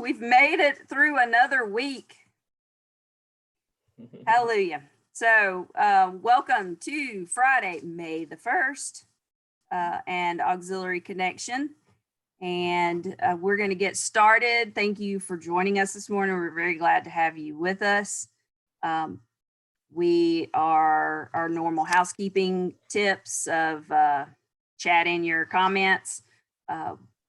we've made it through another week. Hallelujah. So welcome to Friday, May the 1st and Auxiliary Connection. And we're going to get started. Thank you for joining us this morning. We're very glad to have you with us. We are our normal housekeeping tips of chat in your comments.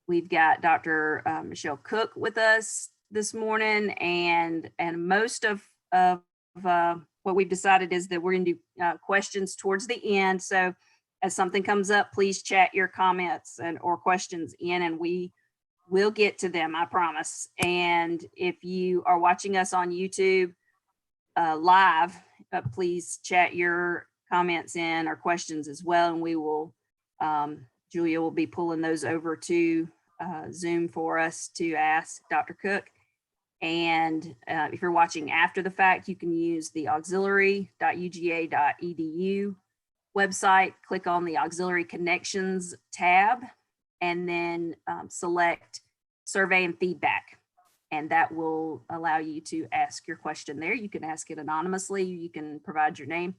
We've got Dr. Michelle Cook with us this morning, and most of what we've decided is that we're going to do questions towards the end. So as something comes up, please chat your comments or questions in, and we will get to them, I promise. And if you are watching us on YouTube live, please chat your comments in or questions as well, and we will, Julia will be pulling those over to Zoom for us to ask Dr. Cook. And if you're watching after the fact, you can use the auxiliary.uga.edu website, click on the Auxiliary Connections tab, and then select Survey and Feedback. And that will allow you to ask your question there. You can ask it anonymously. You can provide your name.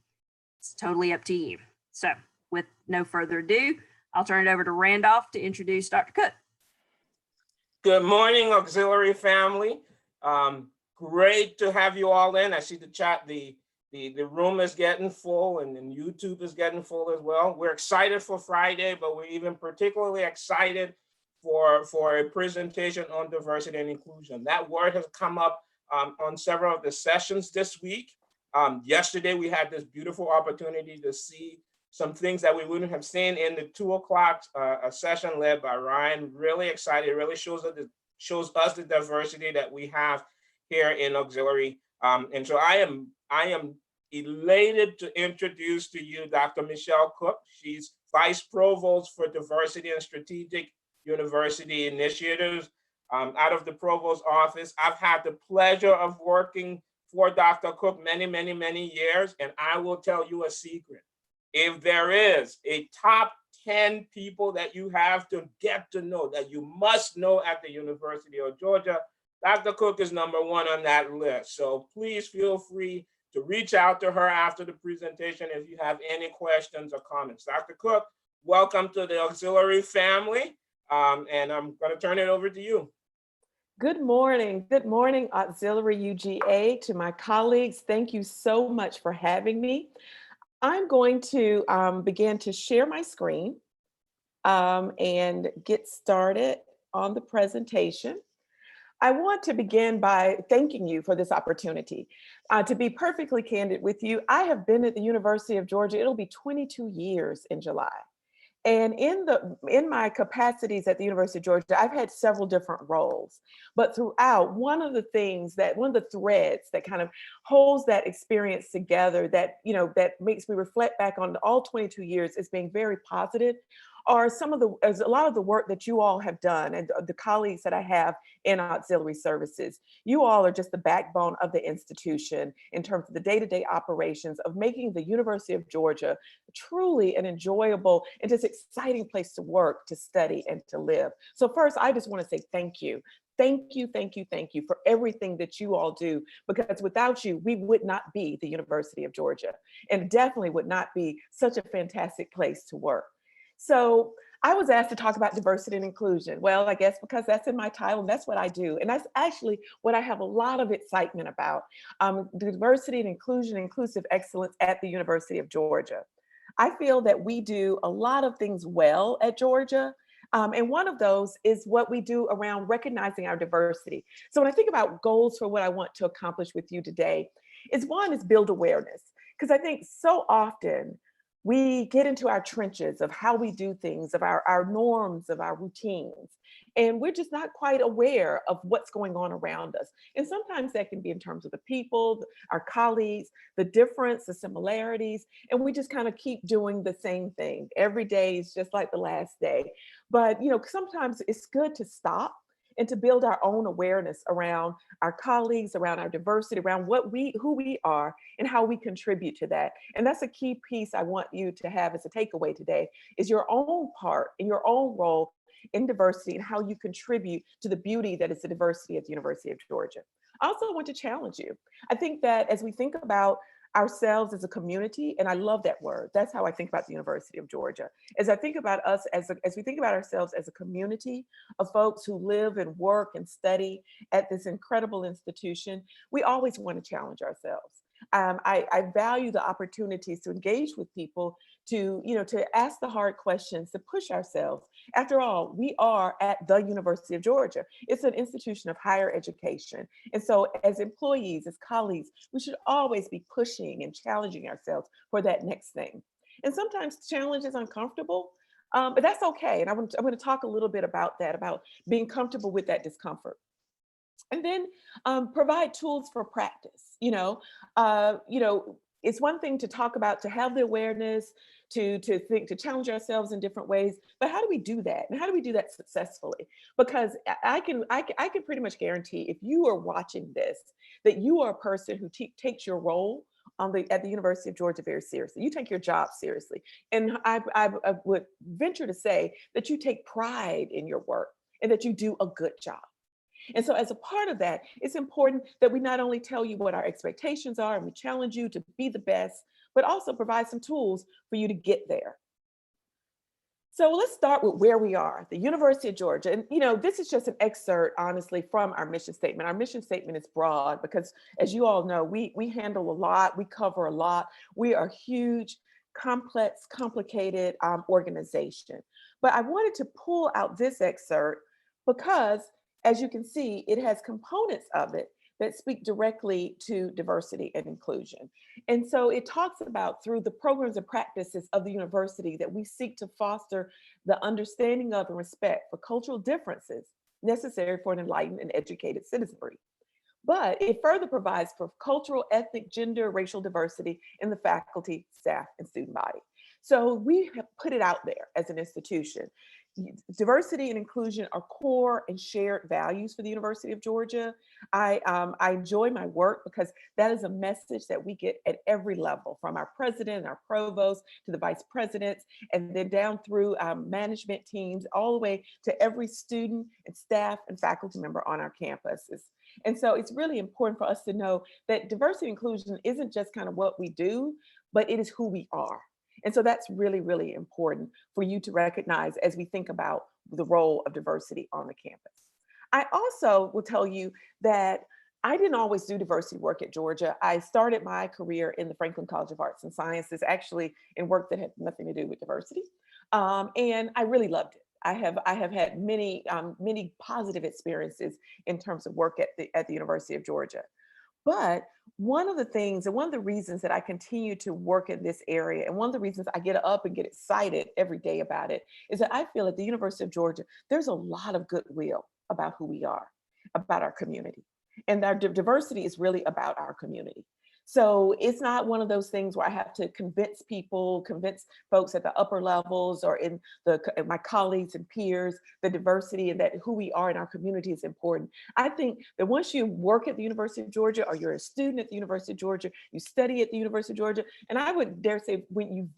It's totally up to you. So with no further ado, I'll turn it over to Randolph to introduce Dr. Cook. Good morning, Auxiliary family. Great to have you all in. I see the chat, the room is getting full, and then YouTube is getting full as well. We're excited for Friday, but we're even particularly excited for a presentation on diversity and inclusion. That word has come up on several of the sessions this week. Yesterday, we had this beautiful opportunity to see some things that we wouldn't have seen in the 2 o'clock session led by Ryan. Really excited. It really shows us the diversity that we have here in Auxiliary. And so I am elated to introduce to you Dr. Michelle Cook. She's Vice Provost for Diversity and Strategic University Initiatives out of the Provost office. I've had the pleasure of working for Dr. Cook many years, and I will tell you a secret. If there is a top 10 people that you have to get to know, that you must know at the University of Georgia, Dr. Cook is number 1 on that list. So please feel free to reach out to her after the presentation if you have any questions or comments. Dr. Cook, welcome to the Auxiliary family. And I'm going to turn it over to you. Good morning, Auxiliary UGA. To my colleagues, thank you so much for having me. I'm going to begin to share my screen and get started on the presentation. I want to begin by thanking you for this opportunity. To be perfectly candid with you, I have been at the University of Georgia, it'll be 22 years in July. And in my capacities at the University of Georgia, I've had several different roles. But throughout, one of the threads that kind of holds that experience together, that makes me reflect back on all 22 years as being very positive, are a lot of the work that you all have done and the colleagues that I have in auxiliary services. You all are just the backbone of the institution in terms of the day-to-day operations of making the University of Georgia truly an enjoyable and just exciting place to work, to study, and to live. So first, I just want to say thank you. Thank you for everything that you all do, because without you, we would not be the University of Georgia, and definitely would not be such a fantastic place to work. So I was asked to talk about diversity and inclusion. Well, I guess because that's in my title, and that's what I do. And that's actually what I have a lot of excitement about, diversity and inclusion, inclusive excellence at the University of Georgia. I feel that we do a lot of things well at Georgia. And one of those is what we do around recognizing our diversity. So when I think about goals for what I want to accomplish with you today, one is build awareness. Because I think so often we get into our trenches of how we do things, of our norms, of our routines, and we're just not quite aware of what's going on around us. And sometimes that can be in terms of the people, our colleagues, the difference, the similarities, and we just kind of keep doing the same thing. Every day is just like the last day. But sometimes it's good to stop and to build our own awareness around our colleagues, around our diversity, around who we are and how we contribute to that. And that's a key piece I want you to have as a takeaway today, is your own part and your own role in diversity and how you contribute to the beauty that is the diversity at the University of Georgia. I also want to challenge you. I think that as we think about ourselves as a community, and I love that word, that's how I think about the University of Georgia. As I think about us, as we think about ourselves as a community of folks who live and work and study at this incredible institution, we always want to challenge ourselves. I value the opportunities to engage with people, to ask the hard questions, to push ourselves. After all, we are at the University of Georgia. It's an institution of higher education. And so as employees, as colleagues, we should always be pushing and challenging ourselves for that next thing. And sometimes challenge is uncomfortable, but that's okay. And I'm going to talk a little bit about that, about being comfortable with that discomfort. And then provide tools for practice. It's one thing to talk about, to have the awareness, to think, to challenge ourselves in different ways. But how do we do that? And how do we do that successfully? Because I can pretty much guarantee, if you are watching this, that you are a person who takes your role at the University of Georgia very seriously. You take your job seriously. And I would venture to say that you take pride in your work and that you do a good job. And so as a part of that, it's important that we not only tell you what our expectations are and we challenge you to be the best, but also provide some tools for you to get there. So let's start with where we are, the University of Georgia. And this is just an excerpt, honestly, from our mission statement. Our mission statement is broad because, as you all know, we handle a lot, we cover a lot. We are a huge, complex, complicated organization. But I wanted to pull out this excerpt because, as you can see, it has components of it that speak directly to diversity and inclusion. And so it talks about, through the programs and practices of the university, that we seek to foster the understanding of and respect for cultural differences necessary for an enlightened and educated citizenry. But it further provides for cultural, ethnic, gender, racial diversity in the faculty, staff, and student body. So we have put it out there as an institution. Diversity and inclusion are core and shared values for the University of Georgia. I enjoy my work because that is a message that we get at every level, from our president, our provost, to the vice presidents, and then down through management teams, all the way to every student and staff and faculty member on our campuses. And so it's really important for us to know that diversity and inclusion isn't just kind of what we do, but it is who we are. And so that's really, really important for you to recognize as we think about the role of diversity on the campus. I also will tell you that I didn't always do diversity work at Georgia. I started my career in the Franklin College of Arts and Sciences, actually in work that had nothing to do with diversity. And I really loved it. I have had many positive experiences in terms of work at the University of Georgia. But one of the things, and one of the reasons that I continue to work in this area, and one of the reasons I get up and get excited every day about it, is that I feel at the University of Georgia, there's a lot of goodwill about who we are, about our community. And our diversity is really about our community. So it's not one of those things where I have to convince folks at the upper levels or in my colleagues and peers, the diversity and that who we are in our community is important. I think that once you work at the University of Georgia, or you're a student at the University of Georgia, you study at the University of Georgia, and I would dare say when you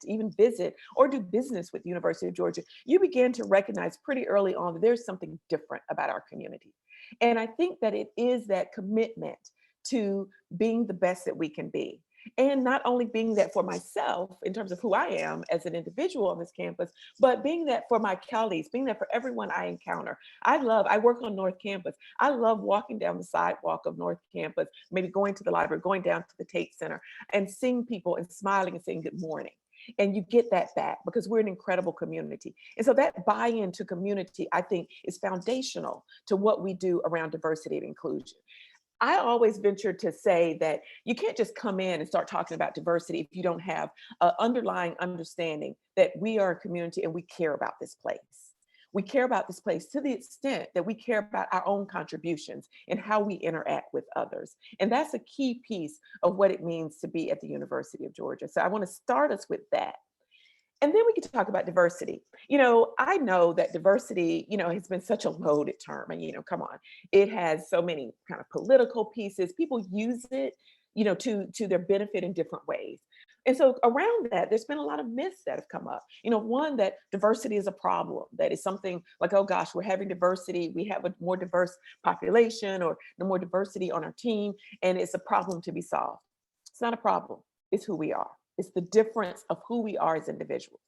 even visit or do business with the University of Georgia, you begin to recognize pretty early on that there's something different about our community. And I think that it is that commitment to being the best that we can be. And not only being that for myself in terms of who I am as an individual on this campus, but being that for my colleagues, being that for everyone I encounter. I work on North Campus. I love walking down the sidewalk of North Campus, maybe going to the library, going down to the Tate Center, and seeing people and smiling and saying good morning. And you get that back because we're an incredible community. And so that buy-in to community, I think, is foundational to what we do around diversity and inclusion. I always venture to say that you can't just come in and start talking about diversity if you don't have an underlying understanding that we are a community and we care about this place. We care about this place to the extent that we care about our own contributions and how we interact with others. And that's a key piece of what it means to be at the University of Georgia. So I want to start us with that. And then we can talk about diversity. I know that diversity, has been such a loaded term. And, come on, it has so many kind of political pieces. People use it, to their benefit in different ways. And so around that, there's been a lot of myths that have come up. One, that diversity is a problem, that is something like, oh gosh, we're having diversity, we have a more diverse population or the more diversity on our team, and it's a problem to be solved. It's not a problem, it's who we are. It's the difference of who we are as individuals.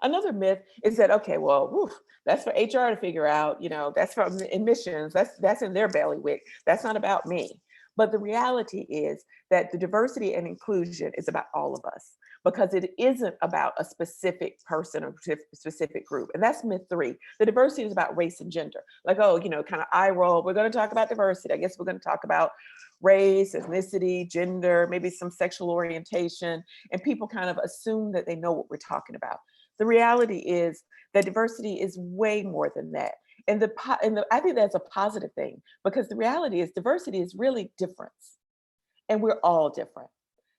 Another myth is that, okay, well, whew, that's for HR to figure out, that's from admissions, that's in their bailiwick, that's not about me. But the reality is that the diversity and inclusion is about all of us, because it isn't about a specific person or specific group. And that's myth 3. The diversity is about race and gender. Like, oh, kind of eye roll. We're going to talk about diversity. I guess we're going to talk about race, ethnicity, gender, maybe some sexual orientation. And people kind of assume that they know what we're talking about. The reality is that diversity is way more than that. And I think that's a positive thing, because the reality is diversity is really difference, and we're all different.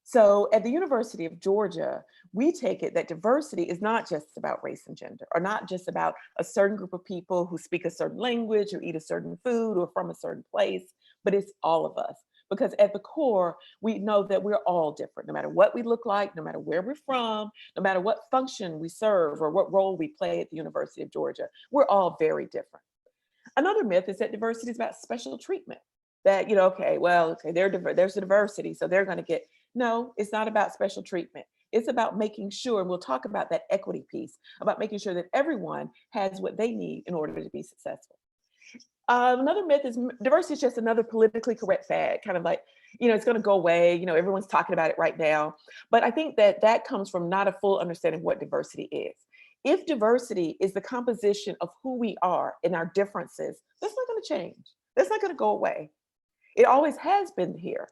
So at the University of Georgia, we take it that diversity is not just about race and gender, or not just about a certain group of people who speak a certain language or eat a certain food or from a certain place, but it's all of us. Because at the core, we know that we're all different, no matter what we look like, no matter where we're from, no matter what function we serve or what role we play at the University of Georgia, we're all very different. Another myth is that diversity is about special treatment. That, okay, there's a diversity, so they're going to get. No, it's not about special treatment. It's about making sure, and we'll talk about that equity piece, about making sure that everyone has what they need in order to be successful. Another myth is diversity is just another politically correct fad, kind of like, it's going to go away. Everyone's talking about it right now. But I think that comes from not a full understanding of what diversity is. If diversity is the composition of who we are and our differences, that's not going to change. That's not going to go away. It always has been here.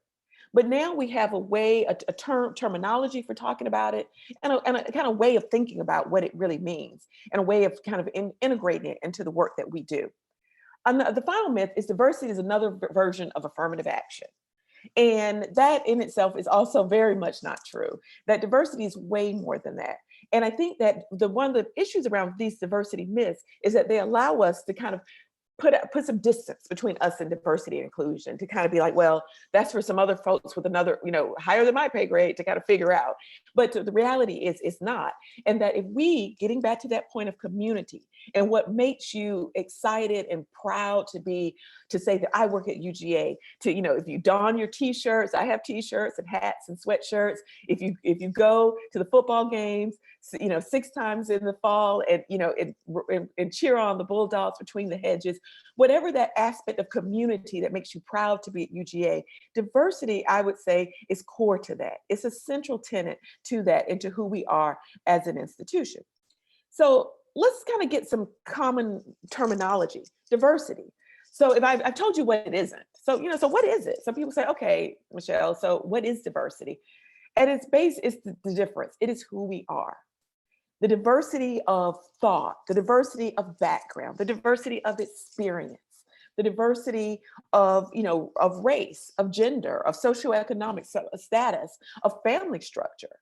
But now we have a way, a terminology for talking about it, and a kind of way of thinking about what it really means, and a way of kind of integrating it into the work that we do. The final myth is diversity is another version of affirmative action. And that in itself is also very much not true, that diversity is way more than that. And I think that one of the issues around these diversity myths is that they allow us to kind of put some distance between us and diversity and inclusion, to kind of be like, well, that's for some other folks with another, higher than my pay grade to kind of figure out. But the reality is it's not. And that if we, getting back to that point of community and what makes you excited and proud to say that I work at UGA, to, if you don your t-shirts, I have t-shirts and hats and sweatshirts. If you go to the football games, 6 times in the fall and cheer on the Bulldogs between the hedges, whatever that aspect of community that makes you proud to be at UGA, diversity, I would say, is core to that. It's a central tenet to that and to who we are as an institution. So let's kind of get some common terminology. Diversity. So if I've told you what it isn't. So, so what is it? Some people say, okay, Michelle, so what is diversity? At its base, it's the difference. It is who we are. The diversity of thought, the diversity of background, the diversity of experience, the diversity of, of race, of gender, of socioeconomic status, of family structure,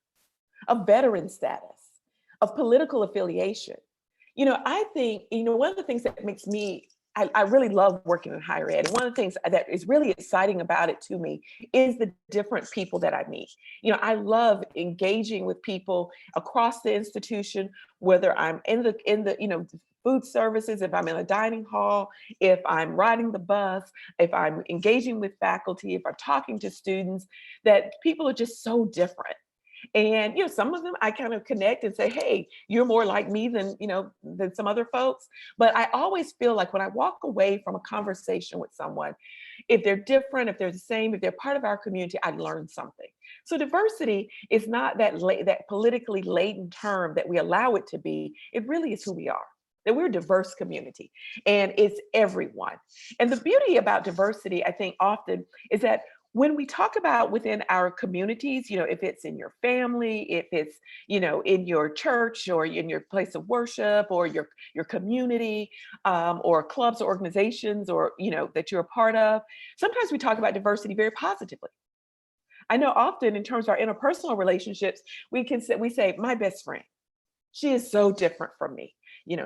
of veteran status, of political affiliation. I think, one of the things that makes me, I really love working in higher ed. And one of the things that is really exciting about it to me is the different people that I meet. I love engaging with people across the institution, whether I'm in the food services, if I'm in a dining hall, if I'm riding the bus, if I'm engaging with faculty, if I'm talking to students, that people are just so different. And, some of them I kind of connect and say, hey, you're more like me than some other folks. But I always feel like when I walk away from a conversation with someone, if they're different, if they're the same, if they're part of our community, I learned something. So diversity is not that politically laden term that we allow it to be. It really is who we are. That we're a diverse community, and it's everyone. And the beauty about diversity, I think, often is that when we talk about within our communities, if it's in your family, if it's, in your church or in your place of worship or your community, or clubs or organizations, or, that you're a part of, sometimes we talk about diversity very positively. I know often in terms of our interpersonal relationships, we say, my best friend, she is so different from me.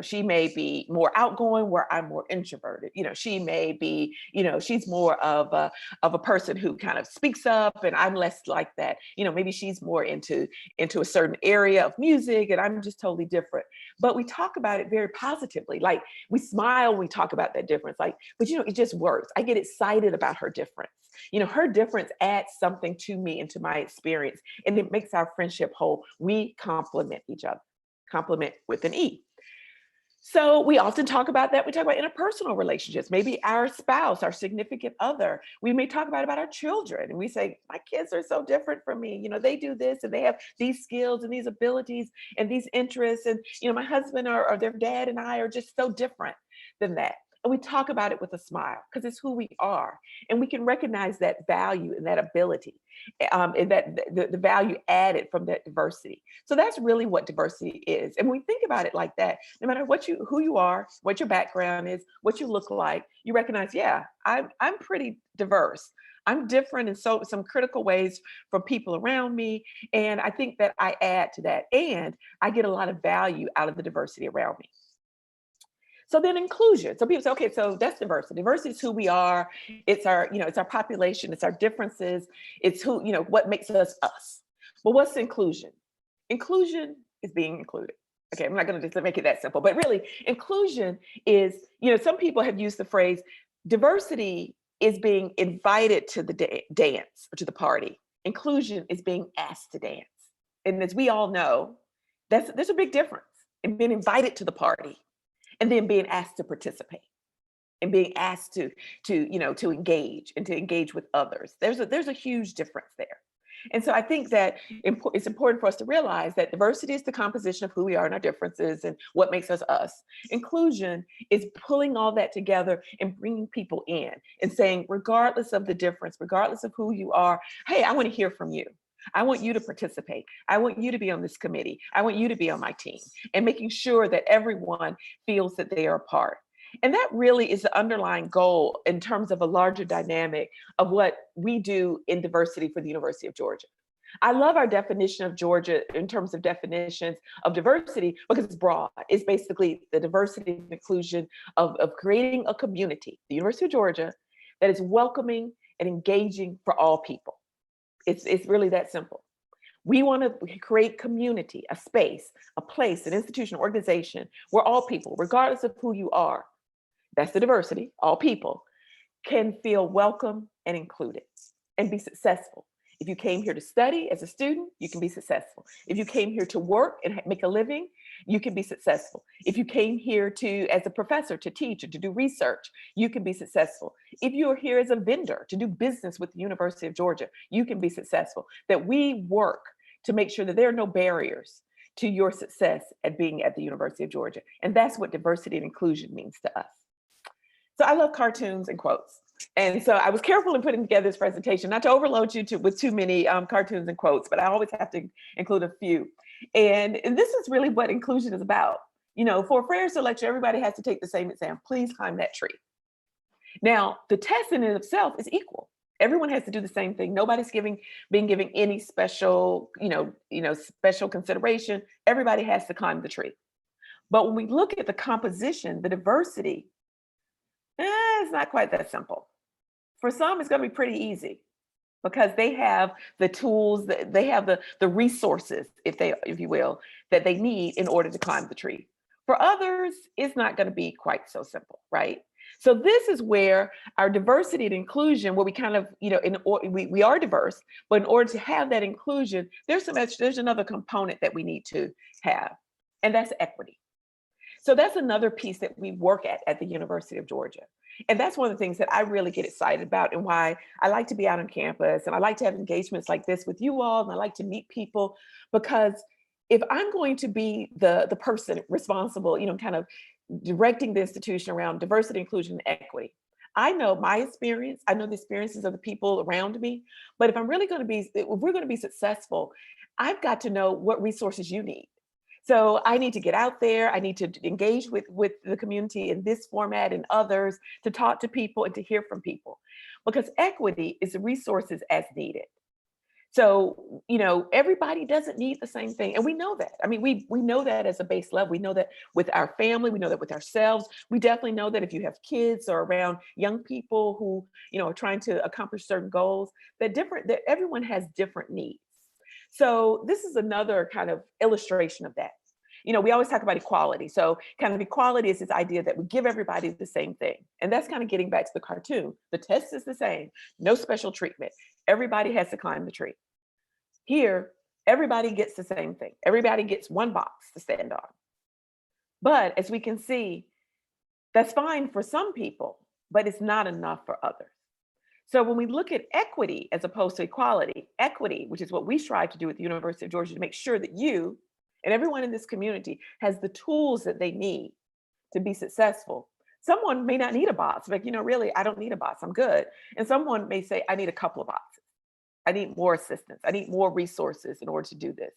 She may be more outgoing where I'm more introverted. She may be, she's more of a person who kind of speaks up and I'm less like that. Maybe she's more into a certain area of music and I'm just totally different. But we talk about it very positively. Like we smile when we talk about that difference. Like, but it just works. I get excited about her difference. Her difference adds something to me and to my experience, and it makes our friendship whole. We complement each other. Complement with an E. So we often talk about that. We talk about interpersonal relationships, maybe our spouse, our significant other. We may talk about our children and we say, my kids are so different from me. They do this and they have these skills and these abilities and these interests. And, my husband or their dad and I are just so different than that. And we talk about it with a smile because it's who we are. And we can recognize that value and that ability and that the value added from that diversity. So that's really what diversity is. And when we think about it like that, no matter who you are, what your background is, what you look like, you recognize, yeah, I'm pretty diverse. I'm different in some critical ways from people around me. And I think that I add to that. And I get a lot of value out of the diversity around me. So then inclusion. So people say, okay, so that's diversity. Diversity is who we are. It's it's our population. It's our differences. It's what makes us us. But what's inclusion? Inclusion is being included. Okay, I'm not going to just make it that simple, but really inclusion is, some people have used the phrase diversity is being invited to the dance or to the party. Inclusion is being asked to dance. And as we all know, there's a big difference in being invited to the party and then being asked to participate and being asked to engage and to engage with others. There's a huge difference there. And so I think that it's important for us to realize that diversity is the composition of who we are and our differences and what makes us us. Inclusion is pulling all that together and bringing people in and saying, regardless of the difference, regardless of who you are, hey, I want to hear from you. I want you to participate. I want you to be on this committee. I want you to be on my team, and making sure that everyone feels that they are a part. And that really is the underlying goal in terms of a larger dynamic of what we do in diversity for the University of Georgia. I love our definition of Georgia in terms of definitions of diversity because it's broad. It's basically the diversity and inclusion of creating a community, the University of Georgia, that is welcoming and engaging for all people. It's really that simple. We want to create community, a space, a place, an institution, organization where all people, regardless of who you are, that's the diversity, all people, can feel welcome and included and be successful. If you came here to study as a student, you can be successful. If you came here to work and make a living, you can be successful. If you came here as a professor to teach or to do research, you can be successful. If you are here as a vendor to do business with the University of Georgia, you can be successful. That we work to make sure that there are no barriers to your success at being at the University of Georgia. And that's what diversity and inclusion means to us. So I love cartoons and quotes. And so I was careful in putting together this presentation, not to overload you with too many cartoons and quotes, but I always have to include a few. And this is really what inclusion is about. For a fair selection, everybody has to take the same exam. Please climb that tree. Now, the test in and of itself is equal. Everyone has to do the same thing. Nobody's being given any special, special consideration. Everybody has to climb the tree. But when we look at the composition, the diversity, it's not quite that simple. For some, it's going to be pretty easy because they have the tools, they have the resources, if you will, that they need in order to climb the tree. For others, it's not going to be quite so simple, right? So this is where our diversity and inclusion, where we kind of, we are diverse, but in order to have that inclusion, there's another component that we need to have, and that's equity. So that's another piece that we work at the University of Georgia. And that's one of the things that I really get excited about and why I like to be out on campus and I like to have engagements like this with you all. And I like to meet people because if I'm going to be the person responsible, kind of directing the institution around diversity, inclusion, and equity, I know my experience, I know the experiences of the people around me, but if we're going to be successful, I've got to know what resources you need. So I need to get out there. I need to engage with the community in this format and others, to talk to people and to hear from people, because equity is the resources as needed. So, everybody doesn't need the same thing. And we know that. I mean, we know that as a base level. We know that with our family, we know that with ourselves. We definitely know that if you have kids or around young people who, are trying to accomplish certain goals, that everyone has different needs. So this is another kind of illustration of that. We always talk about equality. So kind of equality is this idea that we give everybody the same thing. And that's kind of getting back to the cartoon. The test is the same, no special treatment. Everybody has to climb the tree. Here, everybody gets the same thing. Everybody gets one box to stand on. But as we can see, that's fine for some people, but it's not enough for others. So when we look at equity as opposed to equity, which is what we strive to do at the University of Georgia, to make sure that you and everyone in this community has the tools that they need to be successful. Someone may not need a box, like, really, I don't need a box, I'm good. And someone may say, I need a couple of boxes. I need more assistance. I need more resources in order to do this.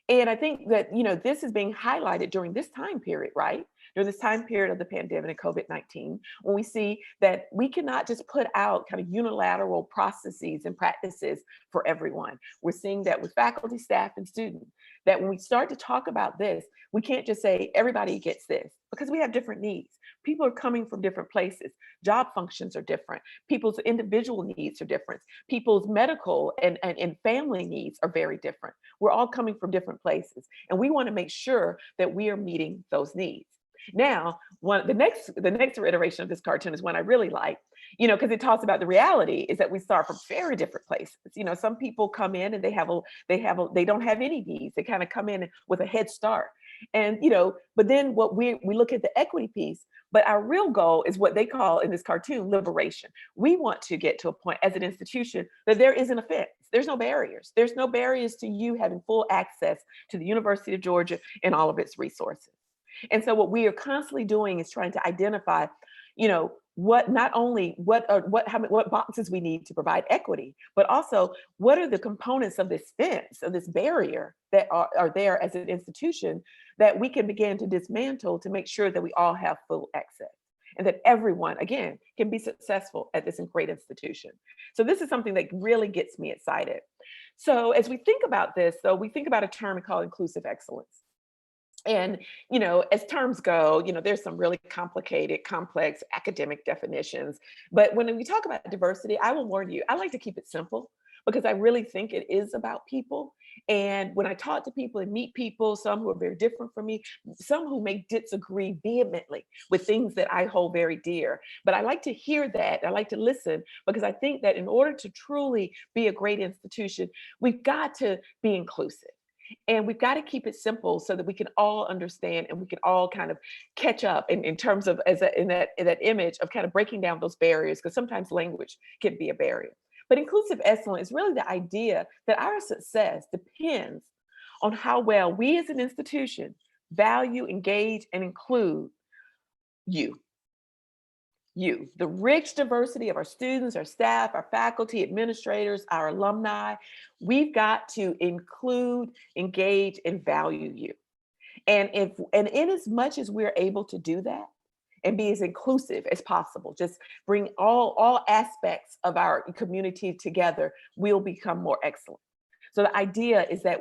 And I think that, this is being highlighted during this time period, right? During this time period of the pandemic and COVID-19, when we see that we cannot just put out kind of unilateral processes and practices for everyone. We're seeing that with faculty, staff, and students, that when we start to talk about this, we can't just say everybody gets this, because we have different needs. People are coming from different places. Job functions are different. People's individual needs are different. People's medical and family needs are very different. We're all coming from different places, and we want to make sure that we are meeting those needs. Now, the next iteration of this cartoon is one I really like, because it talks about the reality is that we start from very different places. Some people come in and they don't have any needs. They kind of come in with a head start. And, but then what we look at the equity piece, but our real goal is what they call in this cartoon liberation. We want to get to a point as an institution that there isn't a fence. There's no barriers. There's no barriers to you having full access to the University of Georgia and all of its resources. And so what we are constantly doing is trying to identify, what boxes we need to provide equity, but also what are the components of this fence, of this barrier that are there as an institution that we can begin to dismantle to make sure that we all have full access and that everyone, again, can be successful at this great institution. So this is something that really gets me excited. So as we think about this, though, we think about a term called inclusive excellence. And, as terms go, there's some really complicated, complex academic definitions. But when we talk about diversity, I will warn you, I like to keep it simple because I really think it is about people. And when I talk to people and meet people, some who are very different from me, some who may disagree vehemently with things that I hold very dear. But I like to hear that. I like to listen because I think that in order to truly be a great institution, we've got to be inclusive. And we've got to keep it simple so that we can all understand and we can all kind of catch up in terms of in that image of kind of breaking down those barriers, because sometimes language can be a barrier. But inclusive excellence is really the idea that our success depends on how well we as an institution value, engage, and include you. The rich diversity of our students, our staff, our faculty, administrators, our alumni. We've got to include, engage, and value you. And in as much as we're able to do that and be as inclusive as possible, just bring all aspects of our community together, we'll become more excellent. So the idea is that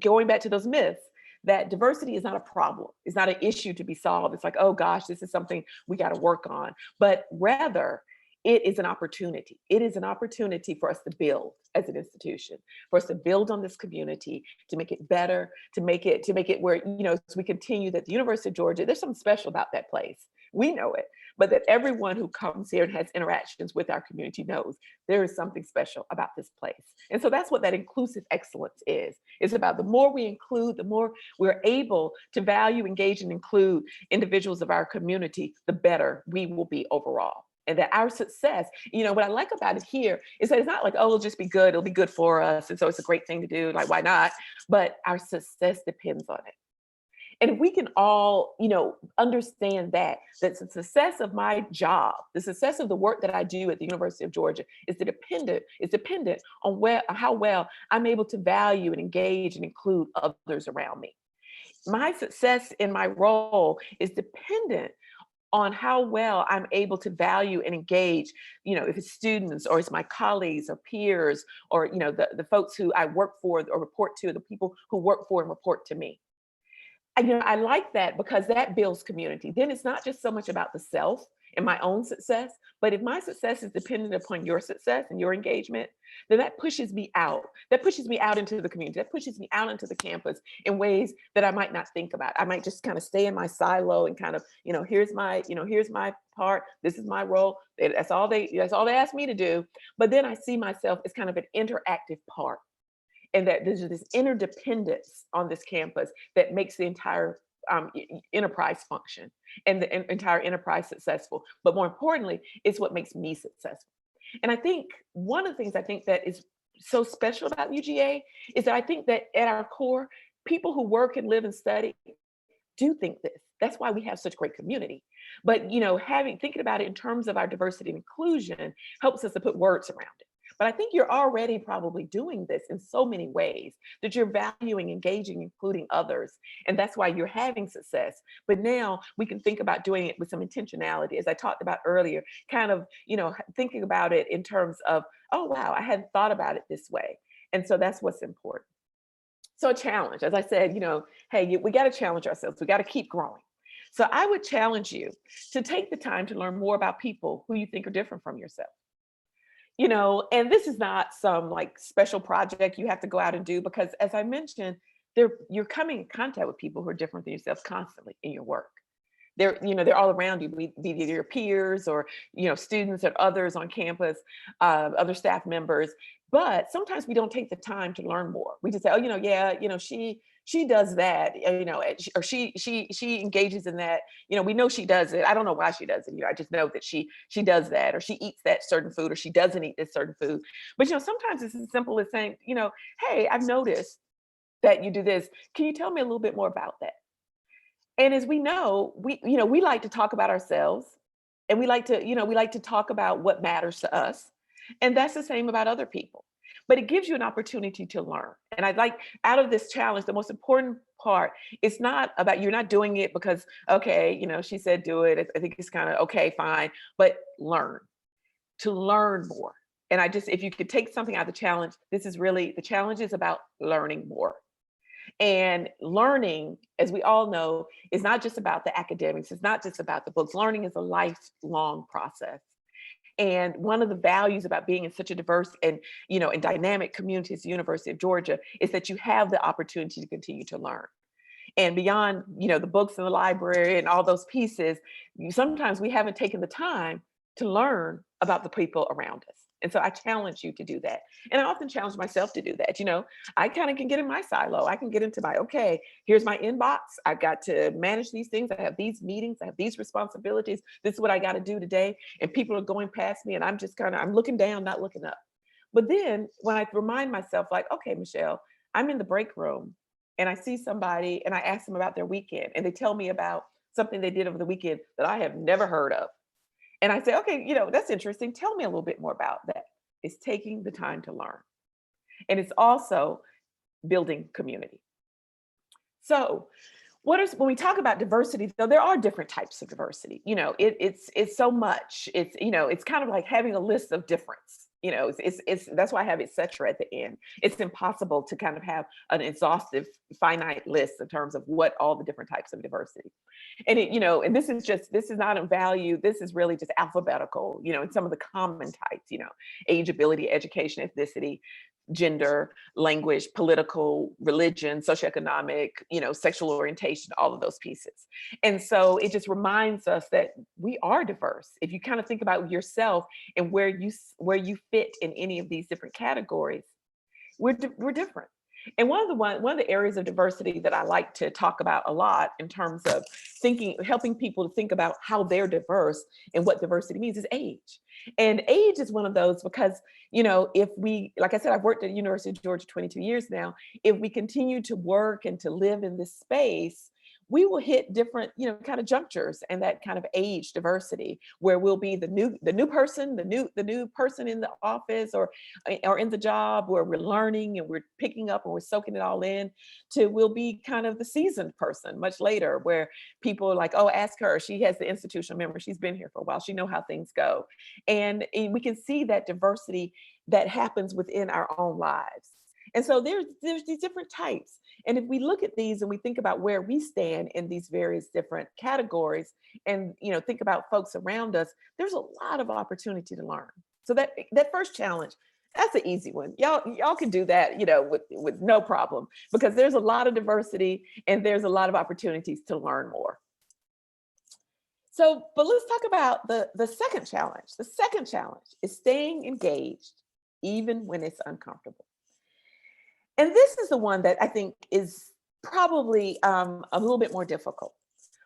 going back to those myths, that diversity is not a problem. It's not an issue to be solved. It's like, oh gosh, this is something we got to work on. But rather, it is an opportunity. It is an opportunity for us to build as an institution, for us to build on this community, to make it better, to make it where, so we continue that the University of Georgia, there's something special about that place. We know it, but that everyone who comes here and has interactions with our community knows there is something special about this place. And so that's what that inclusive excellence is. It's about the more we include, the more we're able to value, engage, and include individuals of our community, the better we will be overall. And that our success, what I like about it here is that it's not like, oh, it'll just be good. It'll be good for us. And so it's a great thing to do. Like, why not? But our success depends on it. And if we can all, understand that the success of my job, the success of the work that I do at the University of Georgia is dependent on how well I'm able to value and engage and include others around me. My success in my role is dependent on how well I'm able to value and engage, if it's students or it's my colleagues or peers or, the folks who I work for or report to, the people who work for and report to me. I like that because that builds community. Then it's not just so much about the self and my own success, but if my success is dependent upon your success and your engagement, then that pushes me out. That pushes me out into the community. That pushes me out into the campus in ways that I might not think about. I might just kind of stay in my silo and kind of, here's my part. This is my role. That's all they ask me to do. But then I see myself as kind of an interactive part. And that there's this interdependence on this campus that makes the entire enterprise function and the entire enterprise successful. But more importantly, it's what makes me successful. And I think one of the things I think that is so special about UGA is that I think that at our core, people who work and live and study do think this. That's why we have such great community. But thinking about it in terms of our diversity and inclusion helps us to put words around it. But I think you're already probably doing this in so many ways that you're valuing, engaging, including others. And that's why you're having success. But now we can think about doing it with some intentionality, as I talked about earlier, kind of, thinking about it in terms of, oh, wow, I hadn't thought about it this way. And so that's what's important. So a challenge, as I said, hey, we got to challenge ourselves. We got to keep growing. So I would challenge you to take the time to learn more about people who you think are different from yourself. And this is not some like special project you have to go out and do, because as I mentioned, you're coming in contact with people who are different than yourself constantly in your work. They're all around you, be either your peers or, students or others on campus, other staff members. But sometimes we don't take the time to learn more. We just say, oh, she does that, or she engages in that. We know she does it. I don't know why she does it. I just know that she does that, or she eats that certain food, or she doesn't eat this certain food. But sometimes it's as simple as saying, hey, I've noticed that you do this. Can you tell me a little bit more about that? And as we know, we like to talk about ourselves, and we like to talk about what matters to us. And that's the same about other people. But it gives you an opportunity to learn. And I'd like, out of this challenge, the most important part, it's not about, you're not doing it because, okay, she said do it. I think it's kind of, okay, fine, but to learn more. And if you could take something out of the challenge, the challenge is about learning more. And learning, as we all know, is not just about the academics. It's not just about the books. Learning is a lifelong process. And one of the values about being in such a diverse and, and dynamic community as the University of Georgia is that you have the opportunity to continue to learn. And beyond, the books in the library and all those pieces, sometimes we haven't taken the time to learn about the people around us. And so I challenge you to do that. And I often challenge myself to do that. I kind of can get in my silo. I can get into okay, here's my inbox. I've got to manage these things. I have these meetings. I have these responsibilities. This is what I got to do today. And people are going past me and I'm just I'm looking down, not looking up. But then when I remind myself okay, Michelle, I'm in the break room and I see somebody and I ask them about their weekend and they tell me about something they did over the weekend that I have never heard of. And I say, okay, that's interesting. Tell me a little bit more about that. It's taking the time to learn. And it's also building community. So when we talk about diversity, though, there are different types of diversity. It's so much. It's kind of like having a list of difference. It's that's why I have et cetera at the end. It's impossible to kind of have an exhaustive, finite list in terms of what all the different types of diversity. And and this is not a value. This is really just alphabetical. And some of the common types. Age, ability, education, ethnicity, gender, language, political, religion, socioeconomic, sexual orientation, all of those pieces. And so it just reminds us that we are diverse. If you kind of think about yourself and where you fit in any of these different categories, we're different. And one of the areas of diversity that I like to talk about a lot in terms of helping people to think about how they're diverse and what diversity means is age. And age is one of those because, if we, like I said, I've worked at the University of Georgia 22 years now. If we continue to work and to live in this space, we will hit different, kind of junctures and that kind of age diversity where we'll be the new person, the new person in the office or in the job where we're learning and we're picking up and we're soaking it all in, to we'll be kind of the seasoned person much later where people are like, oh, ask her. She has the institutional memory. She's been here for a while. She know how things go. And we can see that diversity that happens within our own lives. And so there's these different types. And if we look at these and we think about where we stand in these various different categories and think about folks around us, there's a lot of opportunity to learn. So that first challenge, that's an easy one. Y'all can do that, with no problem, because there's a lot of diversity and there's a lot of opportunities to learn more. So, but let's talk about the second challenge. The second challenge is staying engaged even when it's uncomfortable. And this is the one that I think is probably a little bit more difficult,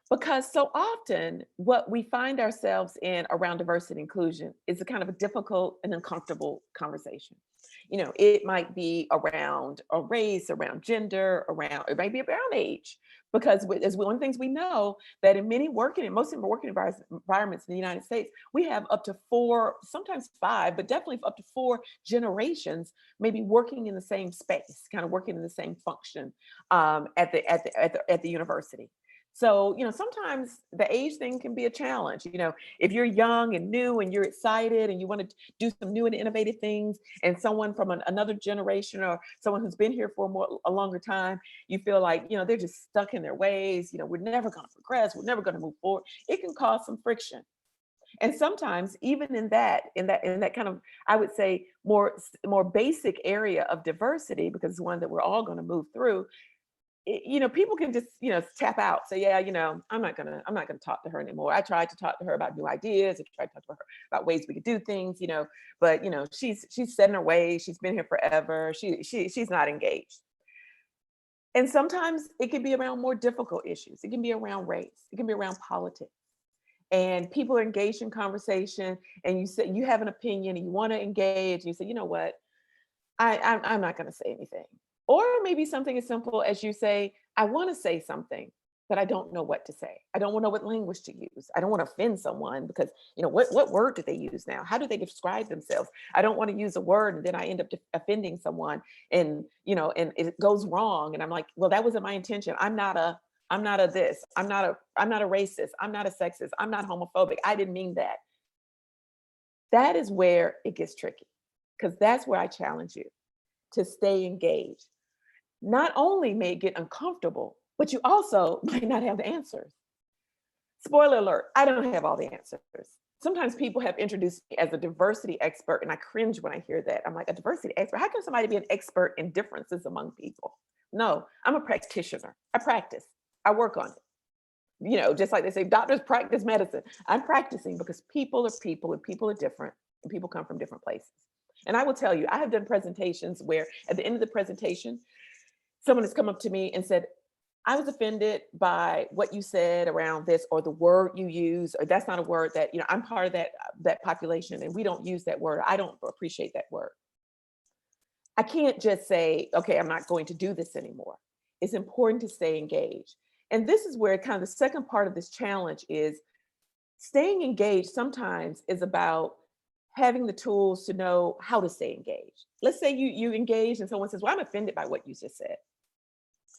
because so often what we find ourselves in around diversity and inclusion is a kind of a difficult and uncomfortable conversation. It might be around a race, around gender, it might be around age, because as one of the things we know that in most of the working environments in the United States, we have up to 4, sometimes 5, but definitely up to 4 generations, maybe working in the same space, kind of working in the same function at the university. So, sometimes the age thing can be a challenge. If you're young and new and you're excited and you want to do some new and innovative things, and someone from another generation or someone who's been here for a longer time, you feel like, they're just stuck in their ways. We're never going to progress. We're never going to move forward. It can cause some friction. And sometimes even in that kind of, I would say, more basic area of diversity, because it's one that we're all going to move through, people can just, tap out, say, yeah, I'm not gonna talk to her anymore. I tried to talk to her about new ideas. I tried to talk to her about ways we could do things, but she's set in her ways. She's been here forever. She's not engaged. And sometimes it can be around more difficult issues. It can be around race. It can be around politics. And people are engaged in conversation, and you say you have an opinion and you want to engage. And you say, you know what, I'm not going to say anything. Or maybe something as simple as you say, I want to say something, but I don't know what to say. I don't know what language to use. I don't want to offend someone because, what word do they use now? How do they describe themselves? I don't want to use a word and then I end up offending someone and it goes wrong. And I'm like, well, that wasn't my intention. I'm not a this. I'm not a racist. I'm not a sexist. I'm not homophobic. I didn't mean that. That is where it gets tricky, because that's where I challenge you to stay engaged. Not only may it get uncomfortable, but you also might not have the answers. Spoiler alert, I don't have all the answers. Sometimes people have introduced me as a diversity expert, and I cringe when I hear that. I'm like, a diversity expert? How can somebody be an expert in differences among people? No, I'm a practitioner. I practice. I work on it. Just like they say, doctors practice medicine. I'm practicing because people are people and people are different and people come from different places. And I will tell you, I have done presentations where at the end of the presentation, someone has come up to me and said, I was offended by what you said around this, or the word you use, or that's not a word that, I'm part of that population and we don't use that word. I don't appreciate that word. I can't just say, okay, I'm not going to do this anymore. It's important to stay engaged. And this is where kind of the second part of this challenge is staying engaged sometimes is about having the tools to know how to stay engaged. Let's say you engage and someone says, well, I'm offended by what you just said.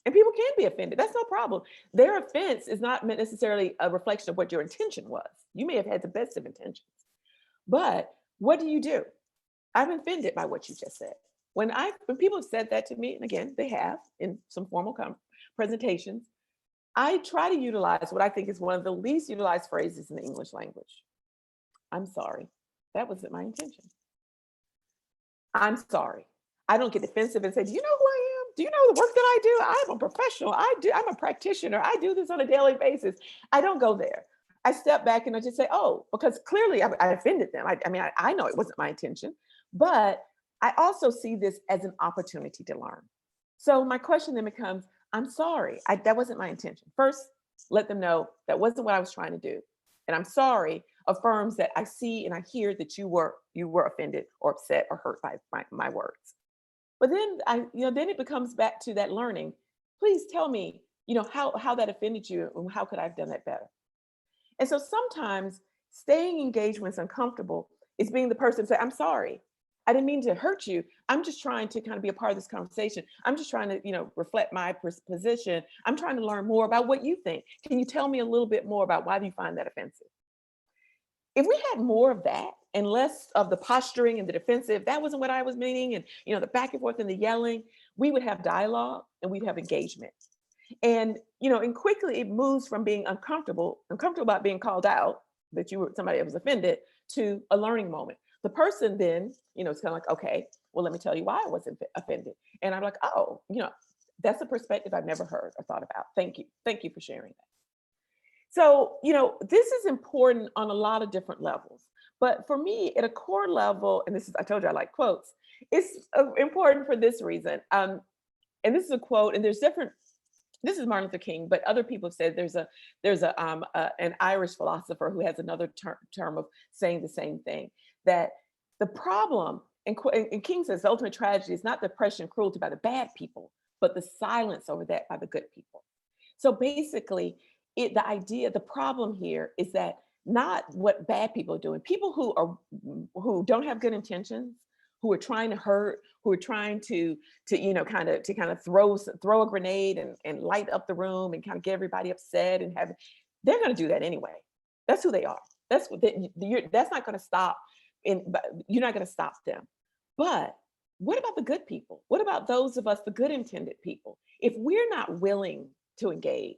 And people can be offended. That's no problem. Their offense is not necessarily a reflection of what your intention was. You may have had the best of intentions. But what do? I'm offended by what you just said. When people have said that to me, and again, they have in some formal presentations, I try to utilize what I think is one of the least utilized phrases in the English language. I'm sorry. That wasn't my intention. I'm sorry. I don't get defensive and say, do you know who I am? Do you know the work that I do? I'm a professional. I'm a practitioner. I do this on a daily basis. I don't go there. I step back and I just say, oh, because clearly I offended them. I know it wasn't my intention, but I also see this as an opportunity to learn. So my question then becomes, I'm sorry. That wasn't my intention. First, let them know that wasn't what I was trying to do. And I'm sorry affirms that I see and I hear that you were offended or upset or hurt by my words. But then then it becomes back to that learning. Please tell me how that offended you and how could I have done that better? And so sometimes staying engaged when it's uncomfortable is being the person to say, I'm sorry. I didn't mean to hurt you. I'm just trying to kind of be a part of this conversation. I'm just trying to, reflect my position. I'm trying to learn more about what you think. Can you tell me a little bit more about why do you find that offensive? If we had more of that and less of the posturing and the defensive, that wasn't what I was meaning, and the back and forth and the yelling, we would have dialogue and we'd have engagement. And quickly it moves from being uncomfortable about being called out, that you were somebody that was offended, to a learning moment. The person then, it's kind of like, okay, well, let me tell you why I was offended. And I'm like, oh, that's a perspective I've never heard or thought about. Thank you. Thank you for sharing that. So, this is important on a lot of different levels. But for me, at a core level, and I told you I like quotes, it's important for this reason. And this is a quote, and this is Martin Luther King, but other people have said there's an Irish philosopher who has another term of saying the same thing, that the problem, and King says the ultimate tragedy is not oppression and cruelty by the bad people, but the silence over that by the good people. So basically, the problem here is that not what bad people are doing. People who don't have good intentions, who are trying to hurt, who are trying to kind of throw a grenade and light up the room and kind of get everybody upset they're going to do that anyway. That's who they are. That's not going to stop. You're not going to stop them. But what about the good people? What about those of us, the good intended people? If we're not willing to engage,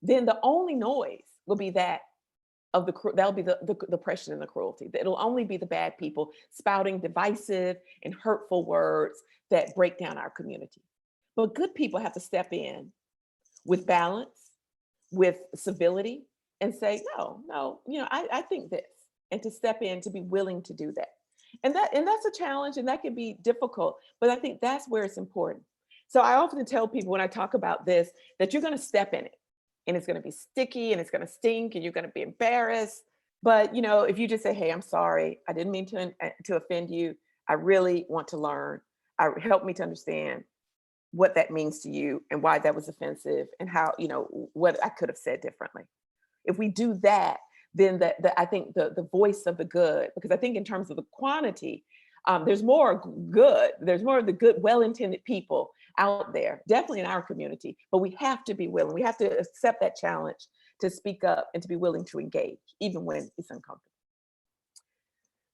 then the only noise will be that'll be the oppression and the cruelty. It'll only be the bad people spouting divisive and hurtful words that break down our community. But good people have to step in with balance, with civility, and say, no, I think this, and to step in, to be willing to do that. And that's a challenge, and that can be difficult, but I think that's where it's important. So I often tell people when I talk about this, that you're going to step in it. And it's going to be sticky and it's going to stink and you're going to be embarrassed. But, if you just say, hey, I'm sorry, I didn't mean to offend you. I really want to learn. Help me to understand what that means to you and why that was offensive and how, what I could have said differently. If we do that, then I think the voice of the good, because I think in terms of the quantity, there's more of the good, well-intended people out there, definitely in our community, but we have to be willing. We have to accept that challenge to speak up and to be willing to engage, even when it's uncomfortable.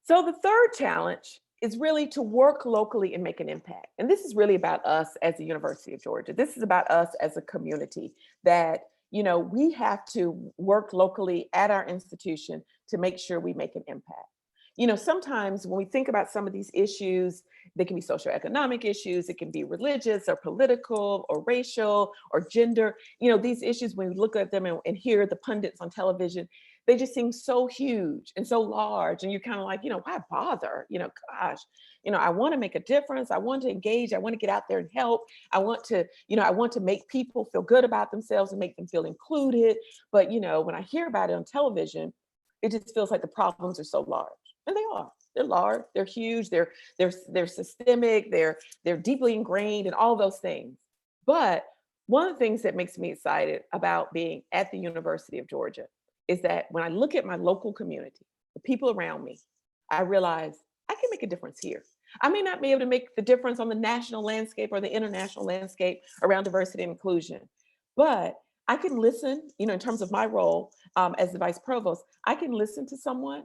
So the third challenge is really to work locally and make an impact. And this is really about us as the University of Georgia. This is about us as a community that, we have to work locally at our institution to make sure we make an impact. Sometimes when we think about some of these issues, they can be socioeconomic issues, it can be religious or political or racial or gender. These issues, when we look at them and hear the pundits on television, they just seem so huge and so large. And you're kind of like, why bother? Gosh, I want to make a difference. I want to engage. I want to get out there and help. I want to make people feel good about themselves and make them feel included. But, when I hear about it on television, it just feels like the problems are so large. And they are. They're large, they're huge, they're systemic, they're deeply ingrained and all those things. But one of the things that makes me excited about being at the University of Georgia is that when I look at my local community, the people around me, I realize I can make a difference here. I may not be able to make the difference on the national landscape or the international landscape around diversity and inclusion, but I can listen, in terms of my role as the Vice Provost, I can listen to someone,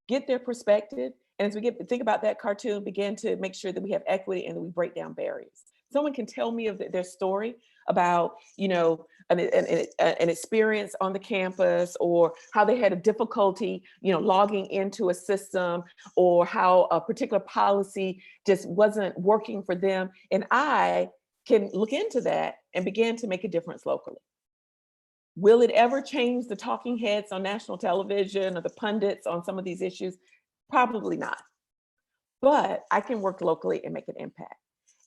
get their perspective, and as we think about that cartoon, begin to make sure that we have equity and that we break down barriers. Someone can tell me of their story about, an experience on the campus, or how they had a difficulty, logging into a system, or how a particular policy just wasn't working for them. And I can look into that and begin to make a difference locally. Will it ever change the talking heads on national television or the pundits on some of these issues? Probably not. But I can work locally and make an impact.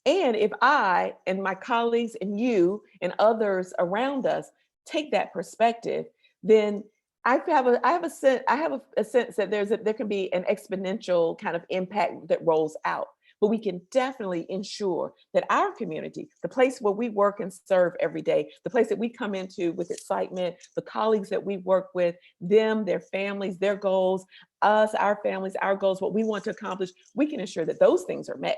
And if I and my colleagues and you and others around us take that perspective, then I have a sense that there can be an exponential kind of impact that rolls out. but we can definitely ensure that our community, the place where we work and serve every day, the place that we come into with excitement, the colleagues that we work with, them, their families, their goals, us, our families, our goals, what we want to accomplish, we can ensure that those things are met.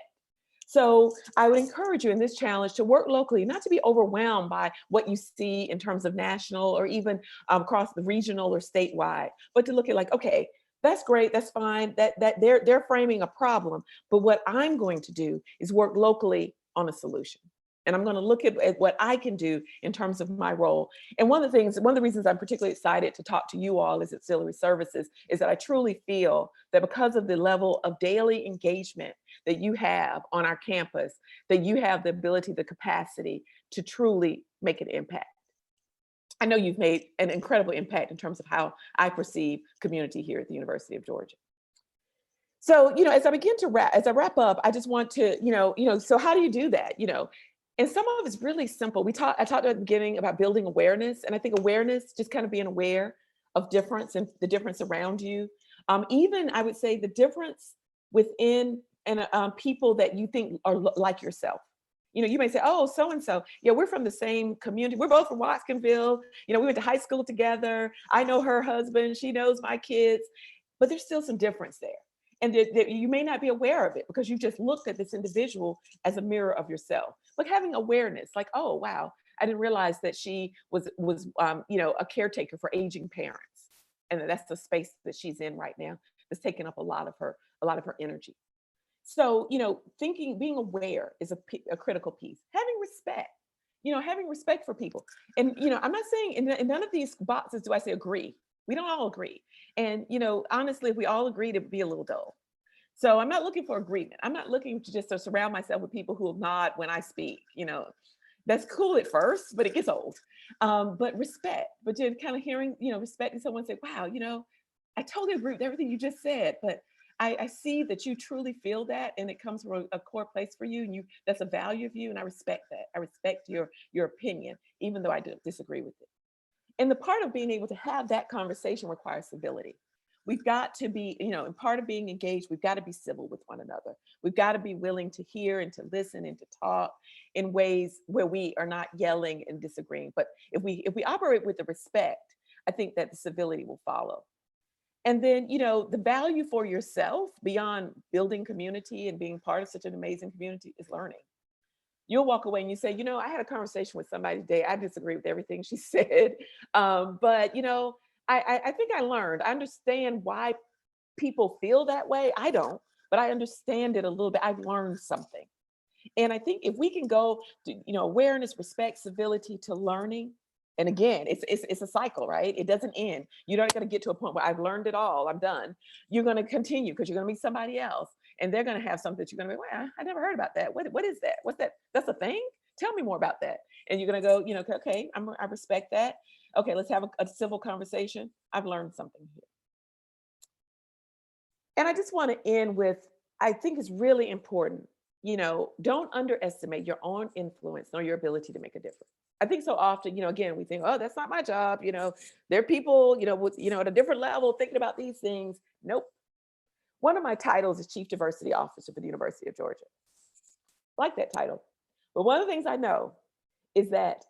So I would encourage you in this challenge to work locally, not to be overwhelmed by what you see in terms of national or even across the regional or statewide, but to look at like, okay, that's great, that's fine, that they're framing a problem, but what I'm going to do is work locally on a solution. And I'm going to look at what I can do in terms of my role. And one of the reasons I'm particularly excited to talk to you all as auxiliary services is that I truly feel that because of the level of daily engagement that you have on our campus, that you have the ability, the capacity to truly make an impact. I know you've made an incredible impact in terms of how I perceive community here at the University of Georgia. So, as I wrap up, I just want to, so how do you do that? And some of it's really simple. I talked at the beginning about building awareness, and I think awareness, just kind of being aware of difference and the difference around you. Even I would say the difference within and people that you think are like yourself. You may say, oh, so-and-so, yeah, we're from the same community. We're both from Watsonville. We went to high school together. I know her husband. She knows my kids. But there's still some difference there. And that you may not be aware of it because you just looked at this individual as a mirror of yourself. But having awareness, like, oh, wow, I didn't realize that she was a caretaker for aging parents. And that's the space that she's in right now that's taking up a lot of her energy. So, being aware is a critical piece. Having respect for people. And, I'm not saying in none of these boxes do I say agree. We don't all agree. And, honestly, if we all agree, to be a little dull. So I'm not looking for agreement. I'm not looking to just surround myself with people who will nod when I speak. That's cool at first, but it gets old. But respect, but then kind of hearing, respecting someone say, wow, I totally agree with everything you just said, but I see that you truly feel that, and it comes from a core place for you, and that's a value of you, and I respect that. I respect your opinion, even though I disagree with it. And the part of being able to have that conversation requires civility. We've got to be, and part of being engaged, we've got to be civil with one another. We've got to be willing to hear and to listen and to talk in ways where we are not yelling and disagreeing. But if we operate with the respect, I think that the civility will follow. And then, the value for yourself beyond building community and being part of such an amazing community is learning. You'll walk away and you say, I had a conversation with somebody today. I disagree with everything she said. But, I think I learned. I understand why people feel that way. I don't, but I understand it a little bit. I've learned something. And I think if we can go to, awareness, respect, civility to learning, and again, it's a cycle, right? It doesn't end. You're not going to get to a point where I've learned it all, I'm done. You're going to continue because you're going to meet somebody else, and they're going to have something that you're going to be, well, I never heard about that. What is that? What's that? That's a thing? Tell me more about that. And you're going to go, okay, I respect that. Okay, let's have a civil conversation. I've learned something here. And I just want to end with, I think it's really important, don't underestimate your own influence nor your ability to make a difference. I think so often, again, we think, oh, that's not my job. There are people, with, at a different level thinking about these things. Nope. One of my titles is Chief Diversity Officer for the University of Georgia. I like that title. But one of the things I know is that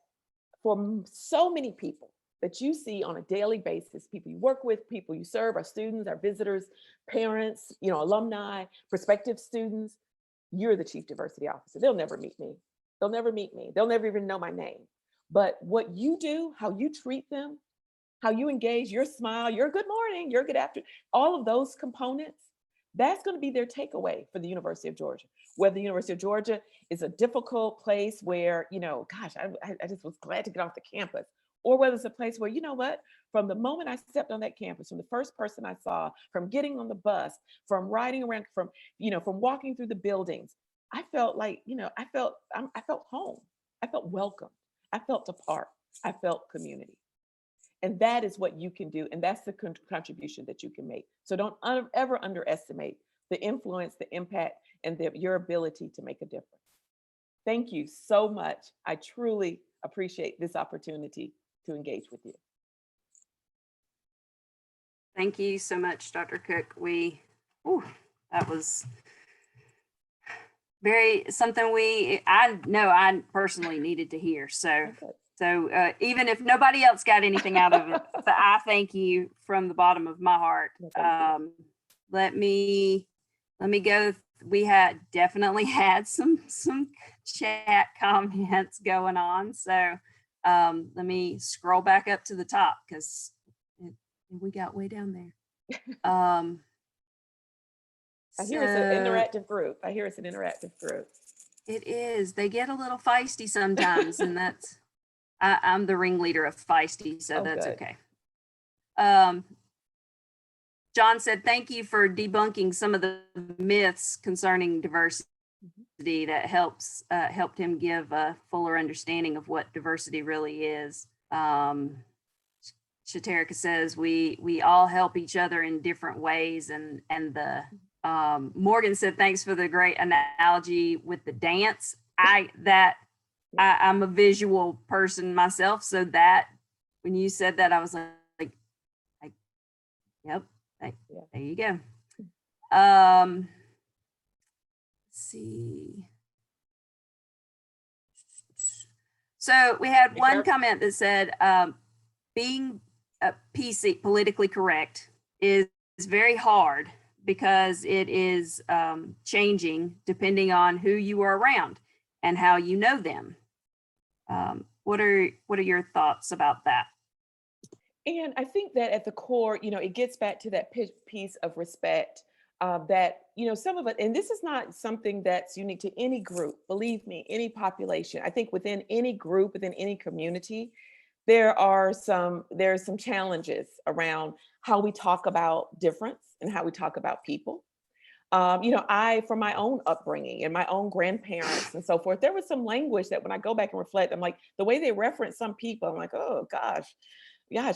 for so many people that you see on a daily basis, people you work with, people you serve, our students, our visitors, parents, alumni, prospective students, you're the Chief Diversity Officer. They'll never meet me. They'll never meet me. They'll never even know my name. But what you do, how you treat them, how you engage, your smile, your good morning, your good afternoon, all of those components, that's going to be their takeaway for the University of Georgia. Whether the University of Georgia is a difficult place where, gosh, I just was glad to get off the campus, or whether it's a place where, from the moment I stepped on that campus, from the first person I saw, from getting on the bus, from riding around, from walking through the buildings, I felt like, I felt home. I felt welcome. I felt a part. I felt community. And that is what you can do. And that's the contribution that you can make. So don't ever underestimate the influence, the impact, and your ability to make a difference. Thank you so much. I truly appreciate this opportunity to engage with you. Thank you so much, Dr. Cook. That was something I know I personally needed to hear. So, Okay. even if nobody else got anything out of it, so I thank you from the bottom of my heart. Well, thank you. Let me go. We had definitely had some chat comments going on. So, let me scroll back up to the top because we got way down there. I hear it's an interactive group. I hear it's an interactive group. It is. They get a little feisty sometimes, and that's I'm the ringleader of feisty, so Oh, that's good. okay. John said, "Thank you for debunking some of the myths concerning diversity that helped him give a fuller understanding of what diversity really is." Shaterika says, "We all help each other in different ways," and the Morgan said, "Thanks for the great analogy with the dance." I'm a visual person myself, so that when you said that, I was like yep, there you go. Let's see. So we had one comment that said, being PC, politically correct, is very hard because it is changing depending on who you are around and how you know them. What are your thoughts about that? And I think that at the core, it gets back to that piece of respect that, some of it, and this is not something that's unique to any group, believe me, any population. I think within any group, within any community, there's some challenges around how we talk about difference and how we talk about people. From my own upbringing and my own grandparents and so forth, there was some language that when I go back and reflect, I'm like, the way they reference some people, I'm like, oh gosh,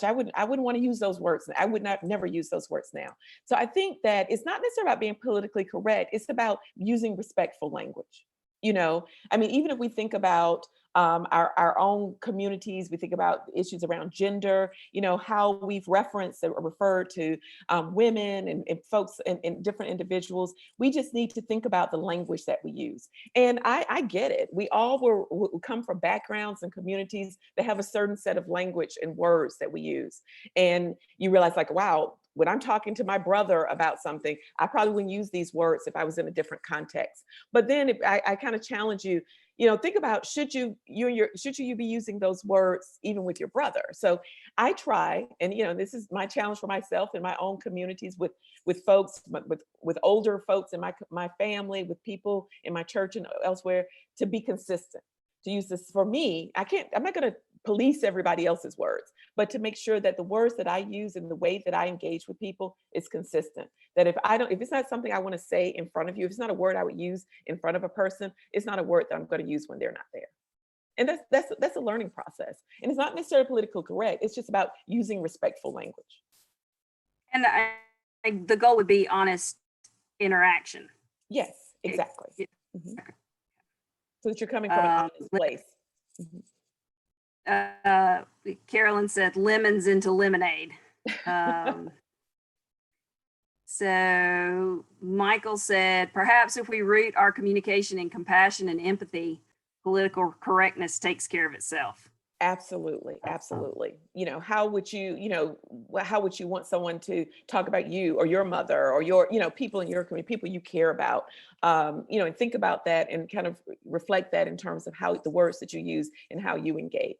I wouldn't want to use those words. I would never use those words now. So I think that it's not necessarily about being politically correct. It's about using respectful language. Even if we think about our own communities, we think about issues around gender, how we've referenced or referred to women and folks and different individuals. We just need to think about the language that we use. And I get it. We all come from backgrounds and communities that have a certain set of language and words that we use. And you realize like, wow, when I'm talking to my brother about something, I probably wouldn't use these words if I was in a different context. But then I kind of challenge you, think about should you be using those words even with your brother? So I try, and this is my challenge for myself in my own communities with folks, with older folks in my family, with people in my church and elsewhere, to be consistent. To use this for me, I'm not going to police everybody else's words, but to make sure that the words that I use and the way that I engage with people is consistent. That if it's not something I want to say in front of you, if it's not a word I would use in front of a person, it's not a word that I'm going to use when they're not there. And that's a learning process. And it's not necessarily politically correct. It's just about using respectful language. And the goal would be honest interaction. Yes, exactly. Mm-hmm. Okay. So that you're coming from an honest place. Mm-hmm. Carolyn said lemons into lemonade. So Michael said, perhaps if we root our communication in compassion and empathy, political correctness takes care of itself. Absolutely. Absolutely. How would you want someone to talk about you or your mother or your, people in your community, people you care about, and think about that and kind of reflect that in terms of how the words that you use and how you engage.